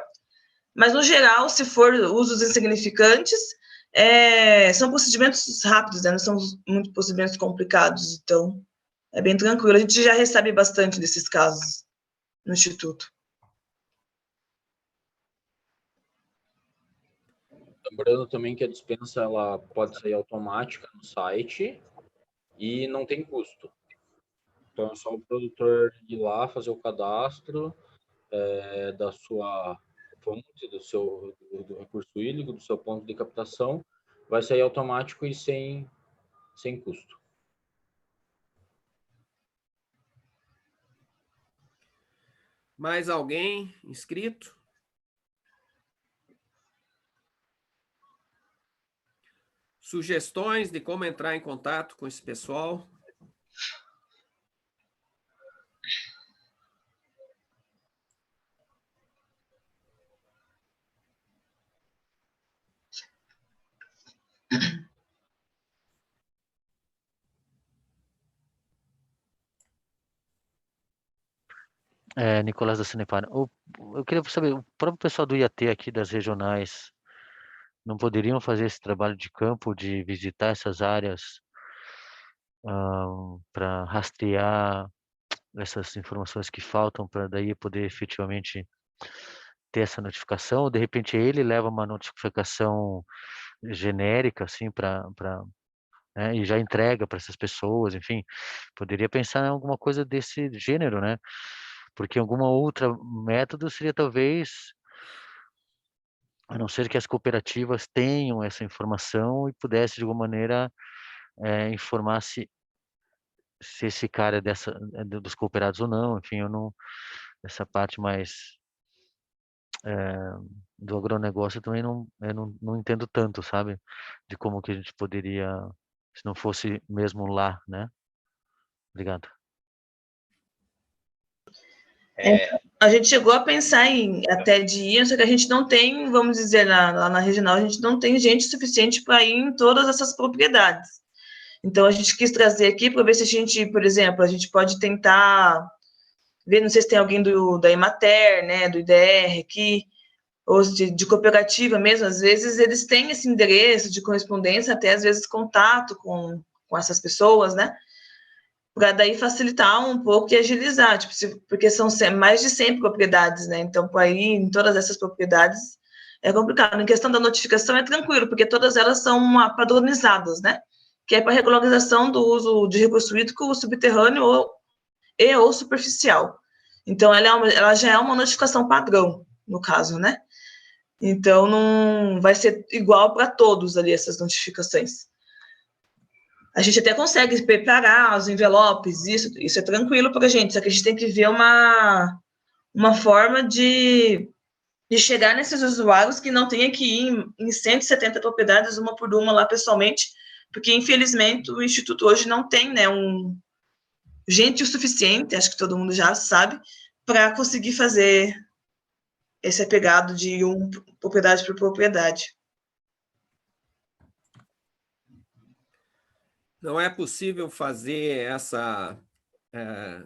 Mas, no geral, se for usos insignificantes, são procedimentos rápidos, né? Não são muito procedimentos complicados, então é bem tranquilo. A gente já recebe bastante desses casos no Instituto. Lembrando também que a dispensa ela pode sair automática no site e não tem custo. Então é só o produtor ir lá, fazer o cadastro da sua fonte, do recurso hídrico, do seu ponto de captação, vai sair automático e sem custo. Mais alguém inscrito? Sugestões de como entrar em contato com esse pessoal? Nicolás da Sanepar. Eu queria saber, o próprio pessoal do IAT aqui das regionais não poderiam fazer esse trabalho de campo, de visitar essas áreas para rastrear essas informações que faltam, para daí poder efetivamente ter essa notificação? Ou de repente ele leva uma notificação genérica, assim, né, e já entrega para essas pessoas, enfim, poderia pensar em alguma coisa desse gênero, né? Porque alguma outra método seria talvez, a não ser que as cooperativas tenham essa informação e pudesse de alguma maneira informar se esse cara é dos cooperados ou não, enfim, eu não, essa parte mais do agronegócio também eu não entendo tanto, sabe? De como que a gente poderia, se não fosse mesmo lá, né? Obrigado. A gente chegou a pensar em até de ir, só que a gente não tem, vamos dizer, lá na regional, a gente não tem gente suficiente para ir em todas essas propriedades. Então, a gente quis trazer aqui para ver se a gente, por exemplo, a gente pode tentar ver, não sei se tem alguém da Emater, né, do IDR aqui, ou de cooperativa mesmo, às vezes eles têm esse endereço de correspondência, até às vezes contato com essas pessoas, né, para daí facilitar um pouco e agilizar, tipo, porque são mais de 100 propriedades, né, então, para ir em todas essas propriedades é complicado. Em questão da notificação é tranquilo, porque todas elas são padronizadas, né, que é para regularização do uso de recurso hídrico subterrâneo ou superficial. Então, ela já é uma notificação padrão, no caso, né? Então, não vai ser igual para todos ali, essas notificações. A gente até consegue preparar os envelopes, isso é tranquilo para a gente, só que a gente tem que ver uma forma de chegar nesses usuários que não tenha que ir em 170 propriedades, uma por uma lá pessoalmente, porque, infelizmente, o Instituto hoje não tem, né, gente o suficiente, acho que todo mundo já sabe, para conseguir fazer esse apegado de propriedade por propriedade. Não é possível fazer essa,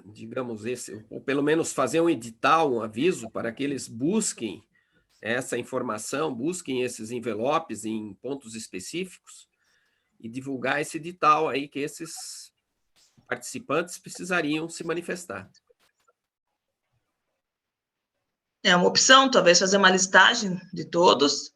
digamos, ou pelo menos fazer um edital, um aviso para que eles busquem essa informação, busquem esses envelopes em pontos específicos e divulgar esse edital aí que esses participantes precisariam se manifestar. É uma opção, talvez fazer uma listagem de todos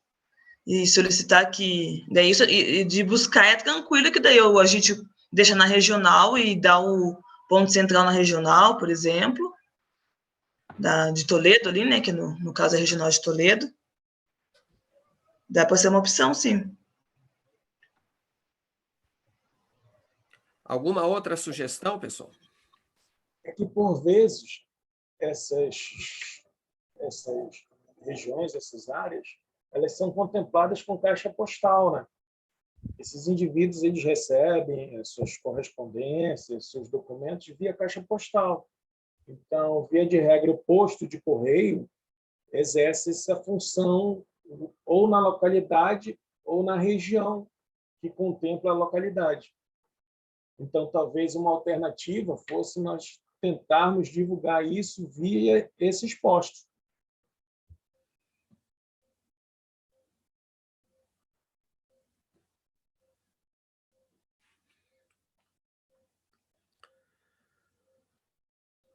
e solicitar que... Daí isso, e de buscar é tranquilo, que daí a gente deixa na regional e dá o ponto central na regional, por exemplo, de Toledo ali, né, que no caso é a regional de Toledo. Dá para ser uma opção, sim. Alguma outra sugestão, pessoal? É que, por vezes, essas regiões, essas áreas, elas são contempladas com caixa postal, né? Esses indivíduos, eles recebem as suas correspondências, seus documentos via caixa postal. Então, via de regra, o posto de correio exerce essa função ou na localidade ou na região que contempla a localidade. Então, talvez uma alternativa fosse nós tentarmos divulgar isso via esses postos.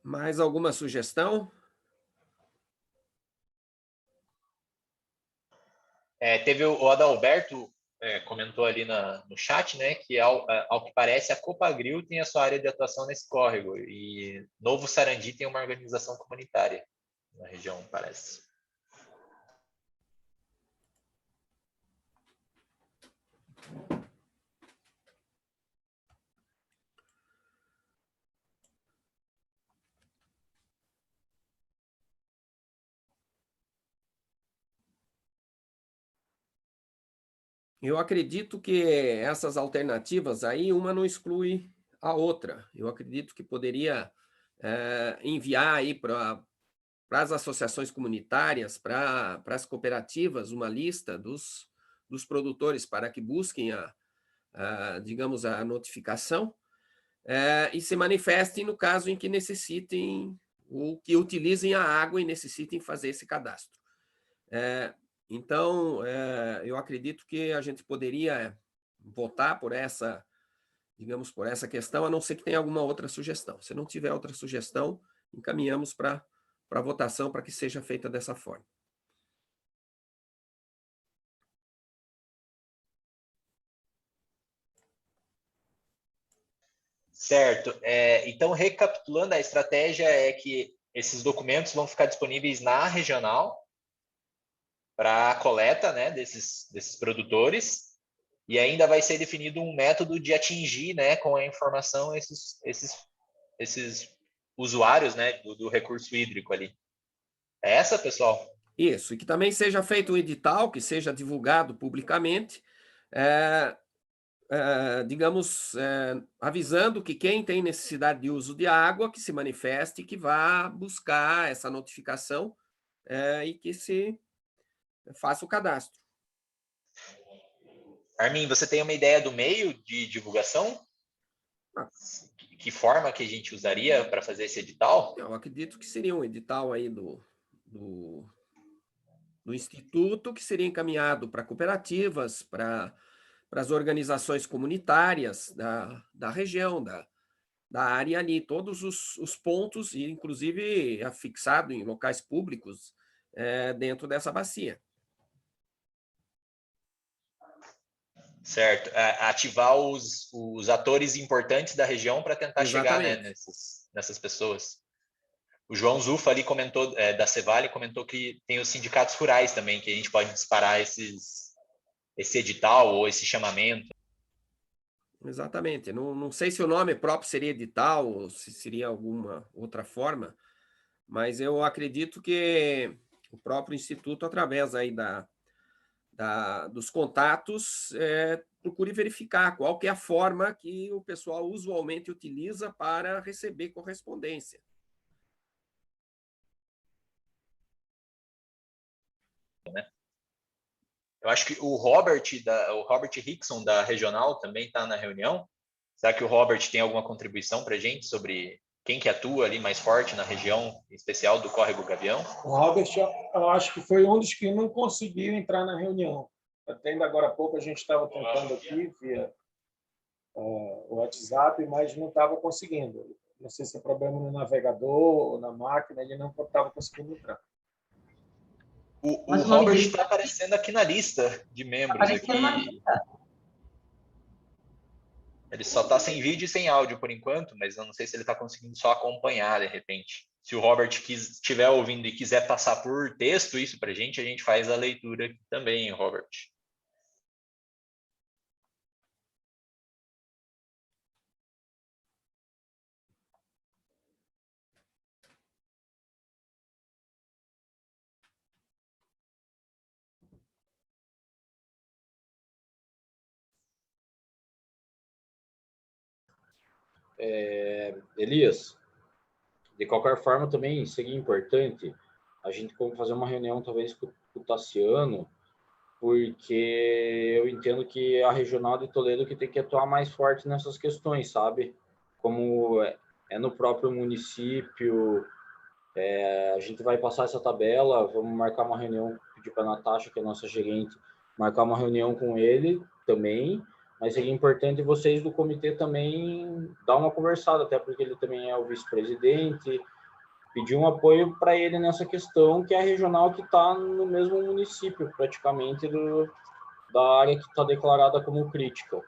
Mais alguma sugestão? Teve o Adalberto comentou ali no chat, né, que ao que parece a Copagril tem a sua área de atuação nesse córrego e Novo Sarandi tem uma organização comunitária. na região, parece. Eu acredito que essas alternativas aí, uma não exclui a outra. Eu acredito que poderia enviar aí para as associações comunitárias, para as cooperativas, uma lista dos produtores para que busquem digamos, a notificação e se manifestem no caso em que necessitem ou que utilizem a água e necessitem fazer esse cadastro. Então, eu acredito que a gente poderia votar por essa, digamos, por essa questão, a não ser que tenha alguma outra sugestão. Se não tiver outra sugestão, encaminhamos para a votação para que seja feita dessa forma. Certo. Então, recapitulando, a estratégia é que esses documentos vão ficar disponíveis na regional para a coleta, né, desses produtores, e ainda vai ser definido um método de atingir, né, com a informação esses usuários, né, do recurso hídrico ali. É essa, pessoal? Isso, e que também seja feito um edital, que seja divulgado publicamente, digamos, avisando que quem tem necessidade de uso de água, que se manifeste, que vá buscar essa notificação e que se faça o cadastro. Armin, você tem uma ideia do meio de divulgação? Que forma que a gente usaria para fazer esse edital? Eu acredito que seria um edital aí do Instituto, que seria encaminhado para cooperativas, para as organizações comunitárias da região, da área ali, todos os pontos, e inclusive afixado em locais públicos dentro dessa bacia. Certo. Ativar os atores importantes da região para tentar chegar, né, nessas pessoas. O João Zufa ali comentou, da Cevale, comentou que tem os sindicatos rurais também, que a gente pode disparar esse edital ou esse chamamento. Exatamente. Não sei se o nome próprio seria edital ou se seria alguma outra forma, mas eu acredito que o próprio Instituto, através aí dos contatos, procure verificar qual que é a forma que o pessoal usualmente utiliza para receber correspondência. Eu acho que o Robert Hickson, da Regional, também está na reunião. Será que o Robert tem alguma contribuição para a gente sobre quem que atua ali mais forte na região, em especial do Córrego Gavião? O Robert, eu acho que foi um dos que não conseguiu entrar na reunião. Até ainda agora há pouco a gente estava tentando aqui via o WhatsApp, mas não estava conseguindo. Não sei se é problema no navegador ou na máquina, ele não estava conseguindo entrar. O Robert está aparecendo aqui na lista de membros. Aqui. Ele só está sem vídeo e sem áudio por enquanto, mas eu não sei se ele está conseguindo só acompanhar de repente. Se o Robert estiver ouvindo e quiser passar por texto isso para a gente faz a leitura aqui também, Robert. Elias, de qualquer forma também seria importante a gente fazer uma reunião talvez com o Tassiano, porque eu entendo que a Regional de Toledo que tem que atuar mais forte nessas questões, sabe? Como é no próprio município, a gente vai passar essa tabela, vamos marcar uma reunião, pedir para a Natasha, que é a nossa gerente, marcar uma reunião com ele também, mas seria importante vocês do comitê também dar uma conversada, até porque ele também é o vice-presidente, pedir um apoio para ele nessa questão, que é a regional que está no mesmo município, praticamente, da área que está declarada como crítica.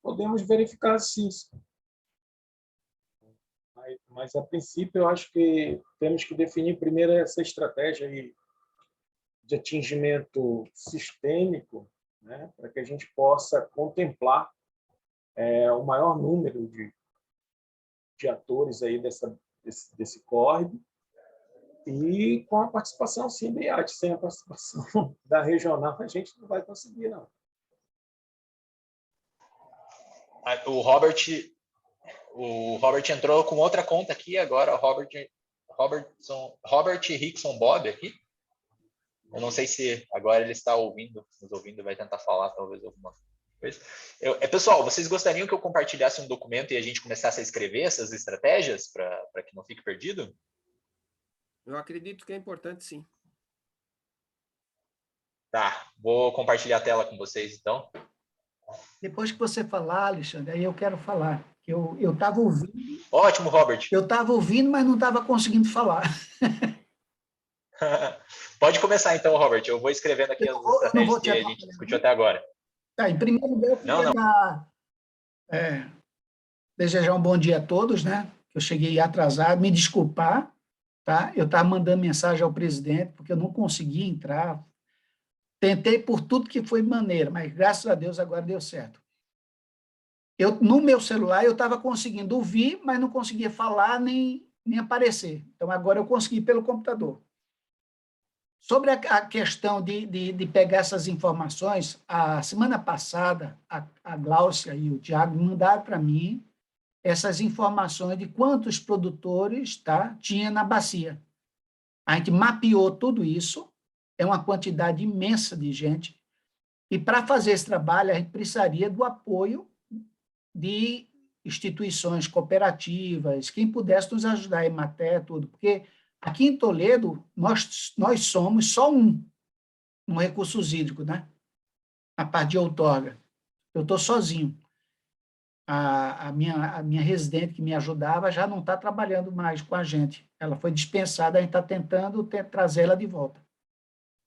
podemos verificar sim. Mas, a princípio, eu acho que temos que definir primeiro essa estratégia aí de atingimento sistêmico, né, para que a gente possa contemplar o maior número de atores aí desse córrego, e com a participação, sim, da IAT. Sem a participação da regional, a gente não vai conseguir, não. O Robert entrou com outra conta aqui agora, Robert Rickson Bob aqui. Eu não sei se agora ele está nos ouvindo, vai tentar falar talvez alguma coisa. Pessoal, vocês gostariam que eu compartilhasse um documento e a gente começasse a escrever essas estratégias para que não fique perdido? Eu acredito que é importante, sim. Tá, vou compartilhar a tela com vocês, então. Depois que você falar, Alexandre, aí eu quero falar. Eu estava ouvindo... Ótimo, Robert. Eu estava ouvindo, mas não estava conseguindo falar. Pode começar, então, Robert. Eu vou escrevendo aqui as estratégias que a gente discutiu até agora. Tá, em primeiro lugar, eu queria desejar um bom dia a todos, né? Eu cheguei atrasado, me desculpar, tá? Eu estava mandando mensagem ao presidente, porque eu não conseguia entrar. Tentei por tudo que foi maneira, mas graças a Deus agora deu certo. No meu celular eu estava conseguindo ouvir, mas não conseguia falar nem aparecer. Então agora eu consegui pelo computador. Sobre a questão de pegar essas informações, a semana passada a Gláucia e o Tiago mandaram para mim essas informações de quantos produtores, tá, tinha na bacia. A gente mapeou tudo isso. É uma quantidade imensa de gente, e para fazer esse trabalho a gente precisaria do apoio de instituições cooperativas, quem pudesse nos ajudar, a Emater, tudo, porque aqui em Toledo nós somos só no recursos hídricos, né? A parte de outorga. Eu estou sozinho. A minha residente que me ajudava já não está trabalhando mais com a gente. Ela foi dispensada, a gente está tentando trazê-la de volta.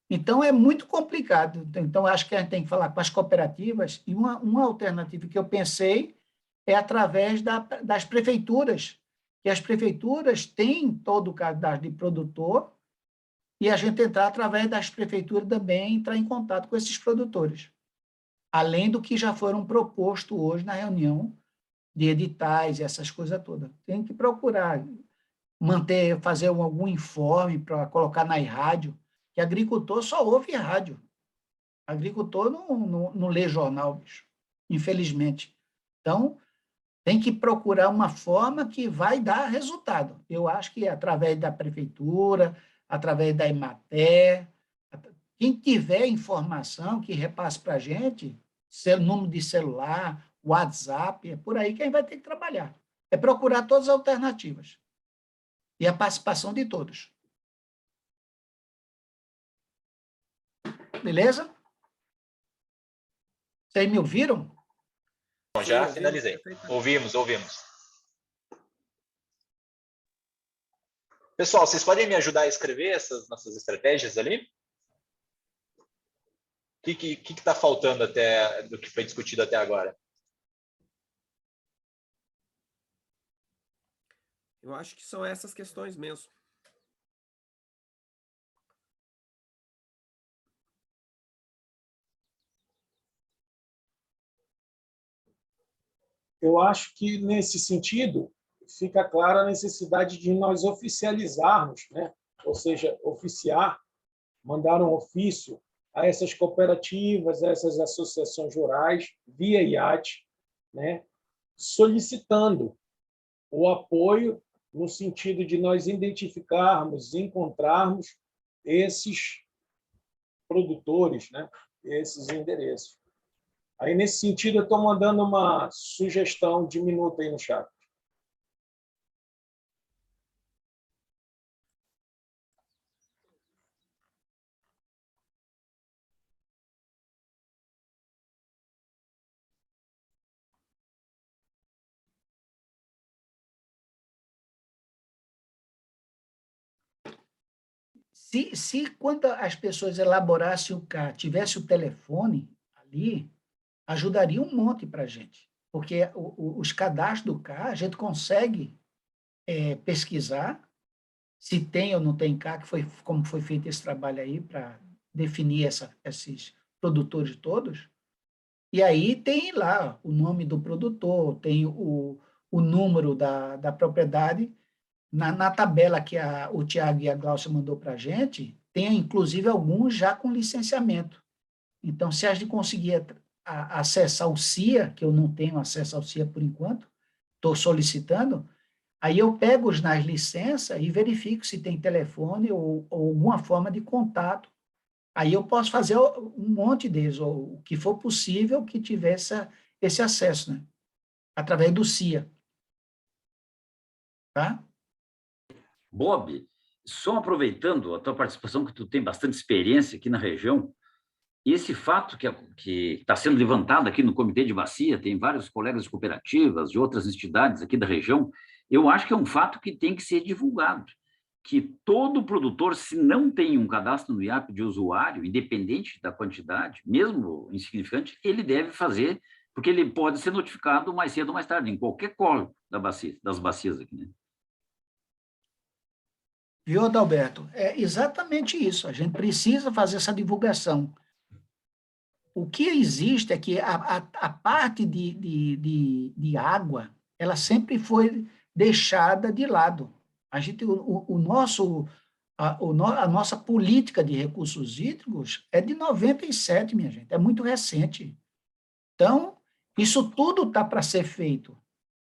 Então, é muito complicado. Então, acho que a gente tem que falar com as cooperativas, e uma alternativa que eu pensei é através das prefeituras, que as prefeituras têm todo o cadastro de produtor, e a gente entrar através das prefeituras também, entrar em contato com esses produtores, além do que já foram propostos hoje na reunião de editais e essas coisas todas. Tem que procurar fazer algum informe para colocar na rádio, que agricultor só ouve rádio. Agricultor não lê jornal, bicho, infelizmente. Então, tem que procurar uma forma que vai dar resultado. Eu acho que é através da prefeitura, através da Emater, quem tiver informação que repasse para a gente, número de celular, WhatsApp, é por aí que a gente vai ter que trabalhar. É procurar todas as alternativas. E a participação de todos. Beleza? Vocês me ouviram? Já finalizei. Ouvimos. Pessoal, vocês podem me ajudar a escrever essas nossas estratégias ali? O que está faltando até do que foi discutido até agora? Eu acho que são essas questões mesmo. Eu acho que, nesse sentido, fica clara a necessidade de nós oficializarmos, né? Ou seja, mandar um ofício a essas cooperativas, a essas associações rurais, via IAT, né? Solicitando o apoio no sentido de nós identificarmos, encontrarmos esses produtores, né? Esses endereços. Aí, nesse sentido, eu estou mandando uma sugestão de minuto aí no chat. Se quando as pessoas elaborassem o CAR, tivesse o telefone ali, ajudaria um monte para a gente. porque os cadastros do CAR, a gente consegue pesquisar se tem ou não tem CAR, como foi feito esse trabalho aí para definir esses produtores todos. E aí tem lá o nome do produtor, tem o número da propriedade. Na tabela que o Tiago e a Glaucia mandou para a gente, tem inclusive alguns já com licenciamento. Então, se a gente conseguir acessar o CIA, que eu não tenho acesso ao CIA por enquanto, estou solicitando, aí eu pego nas licenças e verifico se tem telefone ou alguma forma de contato. Aí eu posso fazer um monte deles, ou o que for possível que tivesse esse acesso, né? Através do CIA. Tá? Bob, só aproveitando a tua participação, que tu tem bastante experiência aqui na região, esse fato que está sendo levantado aqui no Comitê de Bacia, tem vários colegas de cooperativas, de outras entidades aqui da região, eu acho que é um fato que tem que ser divulgado, que todo produtor, se não tem um cadastro no IAP de usuário, independente da quantidade, mesmo insignificante, ele deve fazer, porque ele pode ser notificado mais cedo ou mais tarde, em qualquer colo das bacias aqui, né? Viu, Adalberto? É exatamente isso. A gente precisa fazer essa divulgação. O que existe é que a parte de água, ela sempre foi deixada de lado. A nossa política de recursos hídricos é de 97, minha gente, é muito recente. Então, isso tudo está para ser feito.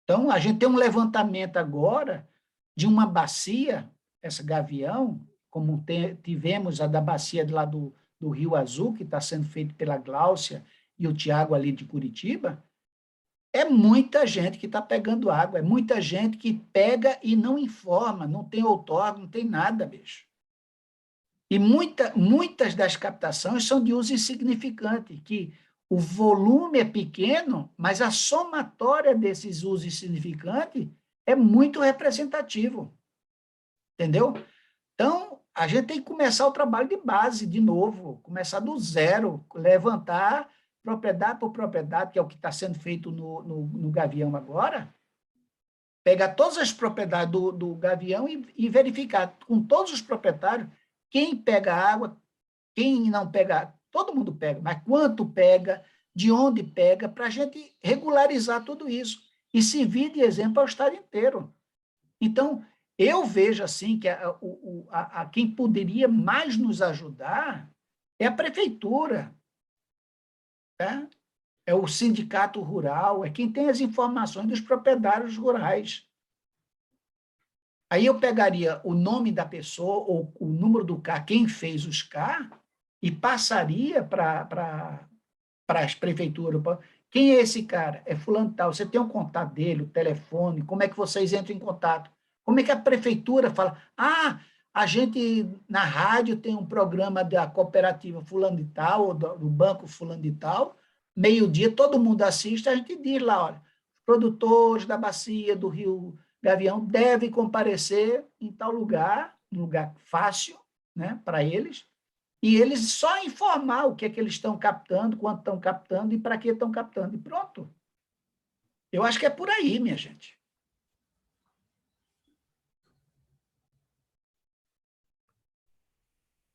Então, a gente tem um levantamento agora de uma bacia, essa Gavião, como tivemos a da bacia lá do Rio Azul, que está sendo feito pela Gláucia e o Tiago ali de Curitiba, é muita gente que está pegando água, é muita gente que pega e não informa, não tem outorga, não tem nada, bicho. E muitas das captações são de uso insignificante, que o volume é pequeno, mas a somatória desses usos insignificantes é muito representativo. Entendeu? Então, a gente tem que começar o trabalho de base, de novo, começar do zero, levantar propriedade por propriedade, que é o que está sendo feito no Gavião agora, pegar todas as propriedades do Gavião e verificar com todos os proprietários quem pega água, quem não pega, todo mundo pega, mas quanto pega, de onde pega, para a gente regularizar tudo isso e servir de exemplo ao estado inteiro. Então, eu vejo assim que quem poderia mais nos ajudar é a prefeitura, tá? É o sindicato rural, é quem tem as informações dos proprietários rurais. Aí eu pegaria o nome da pessoa ou o número do CAR, quem fez os CAR, e passaria para as prefeituras. Quem é esse cara? É fulano tal. Você tem um contato dele, o telefone, como é que vocês entram em contato? Como é que a prefeitura fala? Ah, a gente, na rádio, tem um programa da cooperativa fulano de tal, ou do banco fulano de tal, meio-dia, todo mundo assiste, a gente diz lá, olha, os produtores da bacia do Rio Gavião devem comparecer em tal lugar, um lugar fácil, né, para eles, e eles só informar o que é que eles estão captando, quanto estão captando e para que estão captando, e pronto. Eu acho que é por aí, minha gente.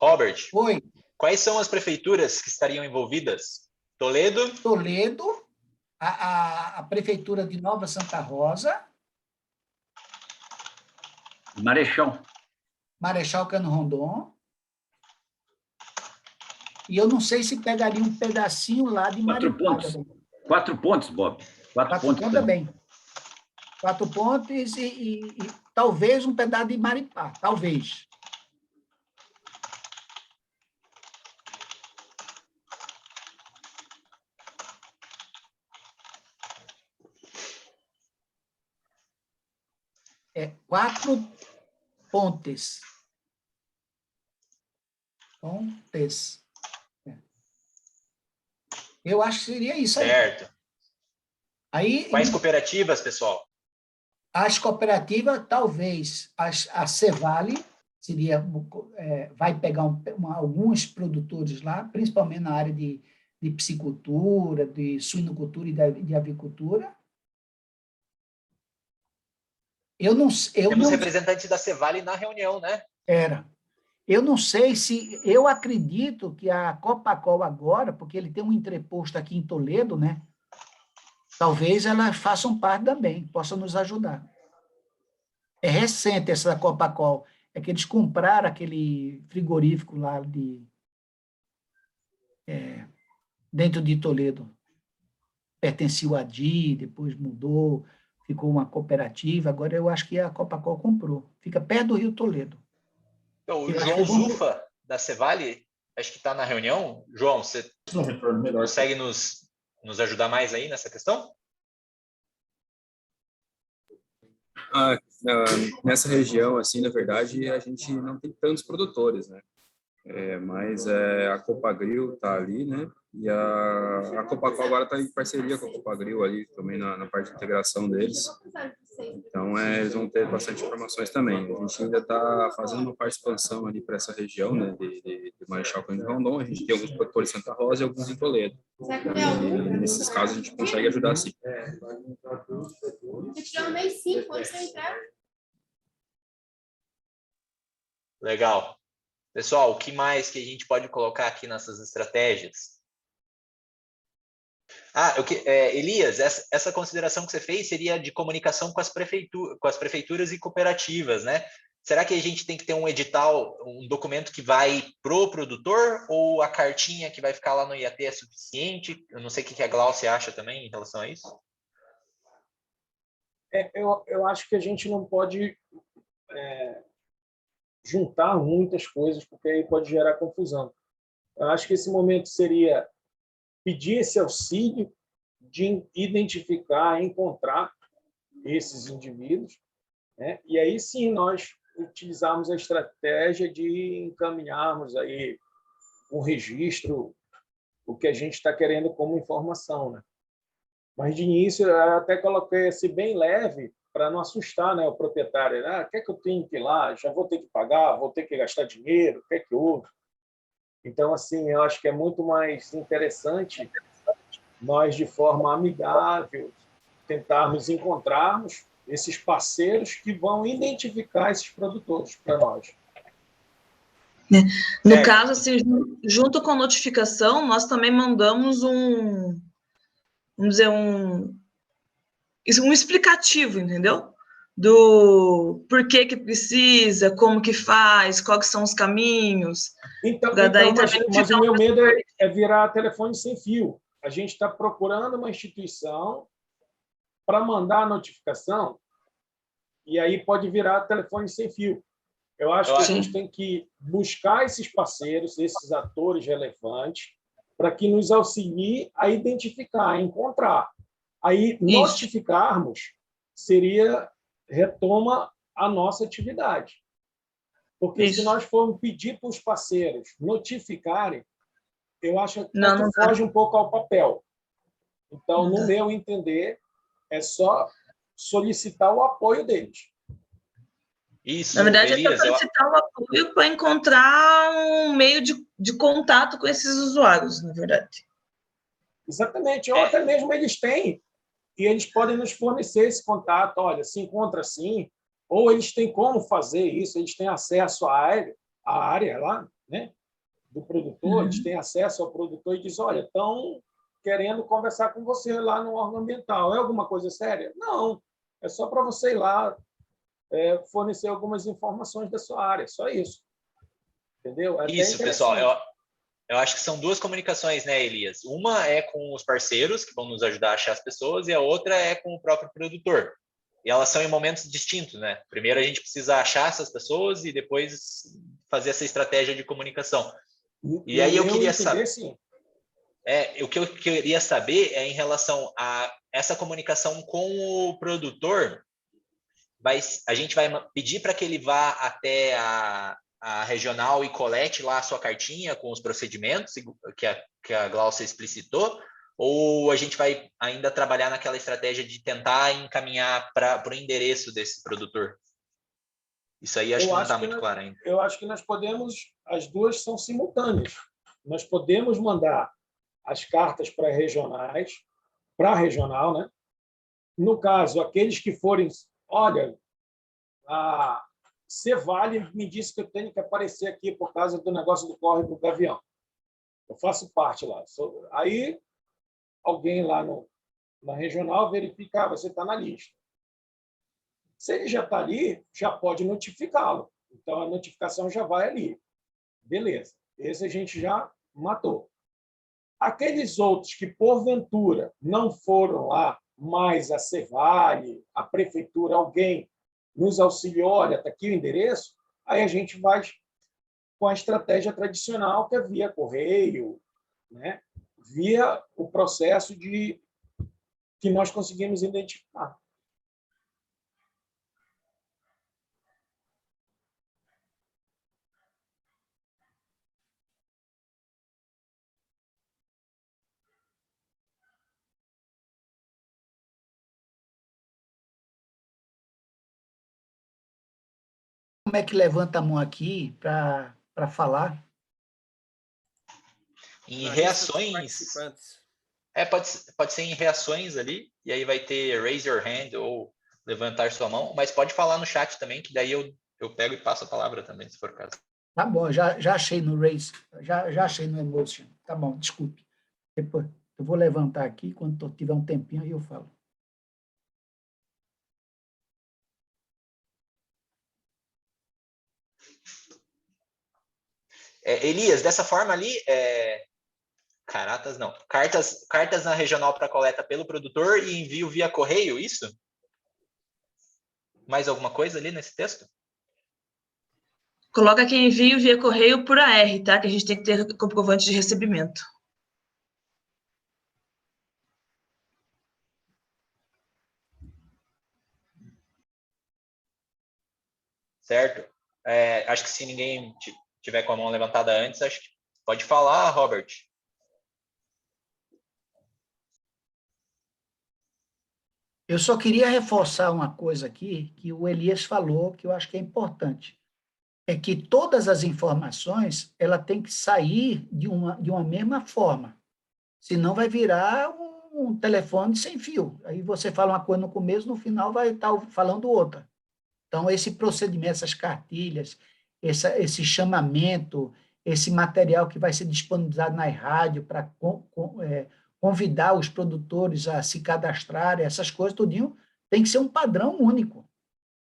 Robert, oi. Quais são as prefeituras que estariam envolvidas? Toledo? Toledo, a Prefeitura de Nova Santa Rosa. Marechal. Marechal Cano Rondon. E eu não sei se pegaria um pedacinho lá de Maripá. 4 pontos, Bob. 4 pontos também. 4 pontos e talvez um pedaço de Maripá, talvez. É 4 pontes. Pontes. Eu acho que seria isso aí. Certo. Aí, quais cooperativas, pessoal? As cooperativas, talvez, a Cevale seria, vai pegar alguns produtores lá, principalmente na área de de piscicultura, de suinocultura e de avicultura. Temos representantes da Cevale na reunião, né? Eu não sei se... Eu acredito que a Copacol agora, porque ele tem um entreposto aqui em Toledo, né? Talvez elas façam parte também, possam nos ajudar. É recente essa Copacol. É que eles compraram aquele frigorífico lá dentro de Toledo. Pertencia ao ADI, depois mudou, ficou uma cooperativa. Agora eu acho que a Copacol comprou. Fica perto do Rio Toledo. Então, o João Zufa, da Cevale, acho que está na reunião. João, você consegue nos ajudar mais aí nessa questão? Nessa região, assim, na verdade, a gente não tem tantos produtores, né? Mas a Copagril está ali, né? E a Copacol agora está em parceria com a Copagril ali também na parte de integração deles. Então, eles vão ter bastante informações também. A gente ainda está fazendo uma parte de expansão ali para essa região, né? De Marechal Cândido Rondon. A gente tem alguns produtores em Santa Rosa e alguns em Toledo. E nesses casos a gente consegue ajudar sim. Legal. Pessoal, o que mais que a gente pode colocar aqui nessas estratégias? Elias, essa consideração que você fez seria de comunicação com as prefeituras e cooperativas, né? Será que a gente tem que ter um edital, um documento que vai pro produtor, ou a cartinha que vai ficar lá no IAT é suficiente? Eu não sei o que a Glaucia acha também em relação a isso. Eu acho que a gente não pode juntar muitas coisas, porque aí pode gerar confusão. Eu acho que esse momento seria pedir esse auxílio de identificar, encontrar esses indivíduos, né? E aí sim nós utilizarmos a estratégia de encaminharmos aí um registro, o que a gente está querendo como informação, né? Mas de início eu até coloquei assim bem leve para não assustar, né, o proprietário. Quer que eu tenha que ir lá? Já vou ter que pagar, vou ter que gastar dinheiro, o que é que houve? Então, assim, eu acho que é muito mais interessante nós, de forma amigável, tentarmos encontrarmos esses parceiros que vão identificar esses produtores para nós. No caso, assim, junto com a notificação, nós também mandamos um explicativo, entendeu? Do porquê que precisa, como que faz, quais são os caminhos. Mas o meu medo é virar telefone sem fio. A gente está procurando uma instituição para mandar a notificação e aí pode virar telefone sem fio. Eu acho que a gente tem que buscar esses parceiros, esses atores relevantes, para que nos auxilie a identificar, a encontrar. Aí, notificarmos retoma a nossa atividade. Porque se nós formos pedir para os parceiros notificarem, eu acho que não foge um pouco ao papel. Então, no meu entender, é só solicitar o apoio deles. Isso, na verdade, Elias, é para solicitar o apoio para encontrar um meio de contato com esses usuários, na verdade. Exatamente. Ou até mesmo eles têm, e eles podem nos fornecer esse contato. Olha, se encontra assim, ou eles têm como fazer isso, eles têm acesso à área lá, né, do produtor, eles têm acesso ao produtor e diz, olha, estão querendo conversar com você lá no órgão ambiental. É alguma coisa séria? Não. É só para você ir lá fornecer algumas informações da sua área. Só isso. Entendeu? Isso, pessoal. Eu acho que são duas comunicações, né, Elias? Uma é com os parceiros, que vão nos ajudar a achar as pessoas, e a outra é com o próprio produtor. E elas são em momentos distintos, né? Primeiro a gente precisa achar essas pessoas e depois fazer essa estratégia de comunicação. E aí eu queria saber... o que eu queria saber é em relação a essa comunicação com o produtor. A gente vai pedir para que ele vá até a regional e colete lá a sua cartinha com os procedimentos que a Glaucia explicitou, ou a gente vai ainda trabalhar naquela estratégia de tentar encaminhar para o endereço desse produtor? Isso aí acho que não está muito claro ainda. Eu acho que nós podemos, as duas são simultâneas. Nós podemos mandar as cartas pré-regionais, para a regional, né? No caso, aqueles que forem, olha, a Cevale me disse que eu tenho que aparecer aqui por causa do negócio do córrego do Gavião. Eu faço parte lá. Aí, alguém lá na regional verifica, você está na lista. Se ele já está ali, já pode notificá-lo. Então, a notificação já vai ali. Beleza. Esse a gente já matou. Aqueles outros que, porventura, não foram lá, mas a Cevale, a prefeitura, alguém nos auxiliou, olha, está aqui o endereço, aí a gente vai com a estratégia tradicional, que é via correio, né? Via o processo que nós conseguimos identificar. Como é que levanta a mão aqui para falar? Em reações... pode ser em reações ali, e aí vai ter raise your hand ou levantar sua mão, mas pode falar no chat também, que daí eu pego e passo a palavra também, se for o caso. Tá bom, já achei no raise, já achei no emotion. Tá bom, desculpe. Depois, eu vou levantar aqui, quando tiver um tempinho, aí eu falo. Elias, dessa forma ali, cartas na regional para coleta pelo produtor e envio via correio, isso? Mais alguma coisa ali nesse texto? Coloca que envio via correio por AR, tá? Que a gente tem que ter comprovante de recebimento. Certo. Acho que se ninguém tiver com a mão levantada antes, acho que pode falar, Robert. Eu só queria reforçar uma coisa aqui, que o Elias falou, que eu acho que é importante. É que todas as informações ela tem que sair de uma mesma forma. Senão vai virar um telefone sem fio. Aí você fala uma coisa no começo, no final vai estar falando outra. Então, esse procedimento, essas cartilhas, esse chamamento, esse material que vai ser disponibilizado na rádio para convidar os produtores a se cadastrarem, essas coisas, tudinho, tem que ser um padrão único.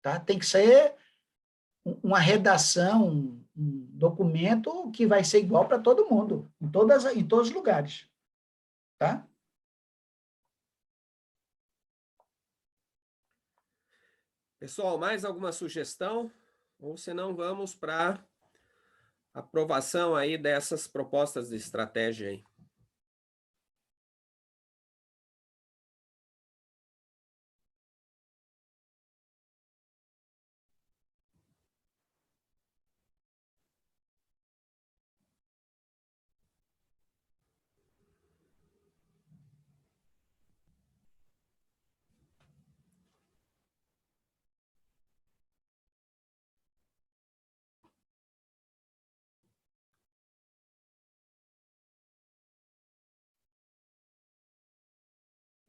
Tá? Tem que ser uma redação, um documento que vai ser igual para todo mundo, em todos os lugares. Tá? Pessoal, mais alguma sugestão? Ou senão vamos para aprovação aí dessas propostas de estratégia aí.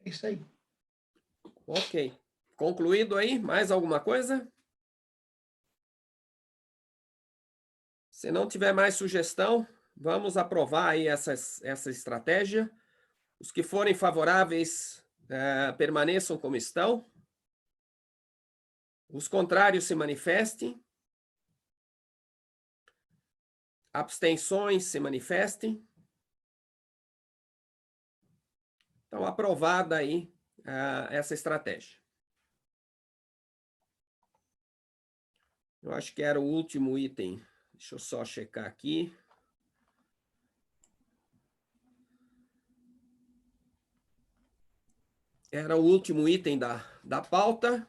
É isso aí. Ok. Concluído aí, mais alguma coisa? Se não tiver mais sugestão, vamos aprovar aí essa estratégia. Os que forem favoráveis, permaneçam como estão. Os contrários se manifestem. Abstenções se manifestem. Então, aprovada aí essa estratégia. Eu acho que era o último item. Deixa eu só checar aqui. Era o último item da pauta.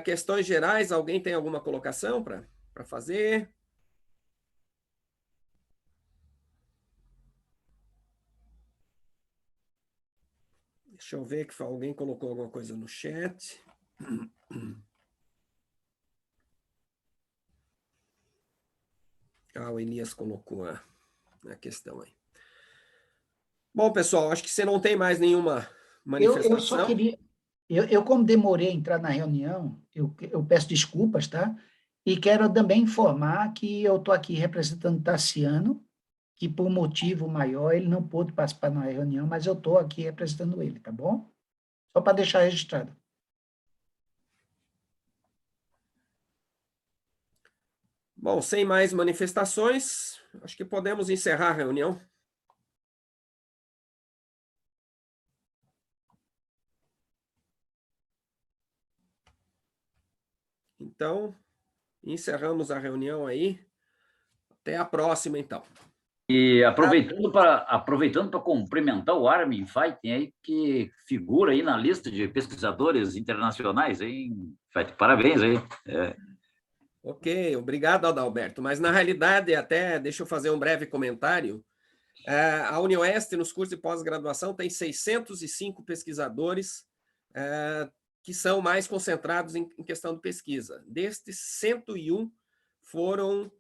Questões gerais, alguém tem alguma colocação para fazer? Deixa eu ver que alguém colocou alguma coisa no chat. O Elias colocou a questão aí. Bom, pessoal, acho que você não tem mais nenhuma manifestação. Eu só queria... como demorei a entrar na reunião, eu peço desculpas, tá? E quero também informar que eu estou aqui representando Tassiano, que por motivo maior ele não pôde participar na reunião, mas eu estou aqui representando ele, tá bom? Só para deixar registrado. Bom, sem mais manifestações, acho que podemos encerrar a reunião. Então, encerramos a reunião aí. Até a próxima, então. E aproveitando para cumprimentar o Armin Feiten, aí, que figura aí na lista de pesquisadores internacionais, hein, Feiten? Parabéns aí. Ok, obrigado, Adalberto. Mas, na realidade, até deixa eu fazer um breve comentário. A UniOeste, nos cursos de pós-graduação, tem 605 pesquisadores que são mais concentrados em questão de pesquisa. Destes, 101 foram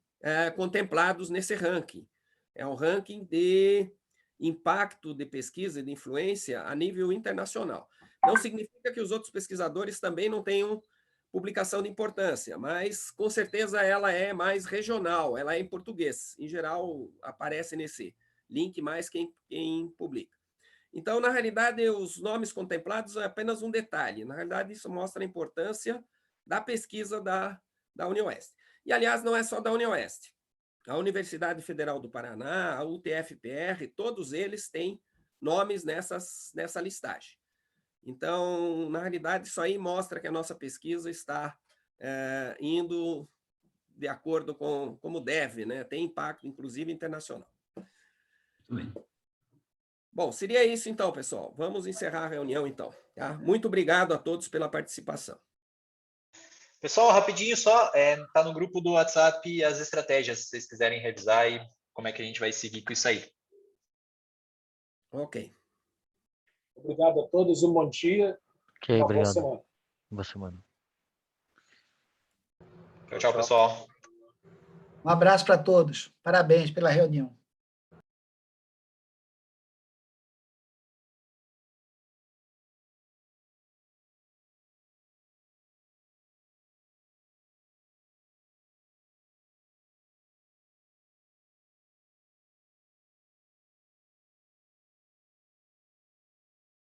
contemplados nesse ranking. É um ranking de impacto de pesquisa e de influência a nível internacional. Não significa que os outros pesquisadores também não tenham publicação de importância, mas, com certeza, ela é mais regional, ela é em português. Em geral, aparece nesse link mais quem publica. Então, na realidade, os nomes contemplados é apenas um detalhe. Na realidade, isso mostra a importância da pesquisa da UniOeste. E, aliás, não é só da UniOeste. A Universidade Federal do Paraná, a UTF-PR, todos eles têm nomes nessa listagem. Então, na realidade, isso aí mostra que a nossa pesquisa está indo de acordo com como deve, né? Tem impacto, inclusive, internacional. Muito bem. Bom, seria isso então, pessoal. Vamos encerrar a reunião, então. Tá? Muito obrigado a todos pela participação. Pessoal, rapidinho só, tá no grupo do WhatsApp as estratégias, se vocês quiserem revisar e como é que a gente vai seguir com isso aí. Ok. Obrigado a todos, um bom dia. Ok, Uma obrigado. boa semana. Boa semana. Tchau, pessoal. Um abraço para todos. Parabéns pela reunião.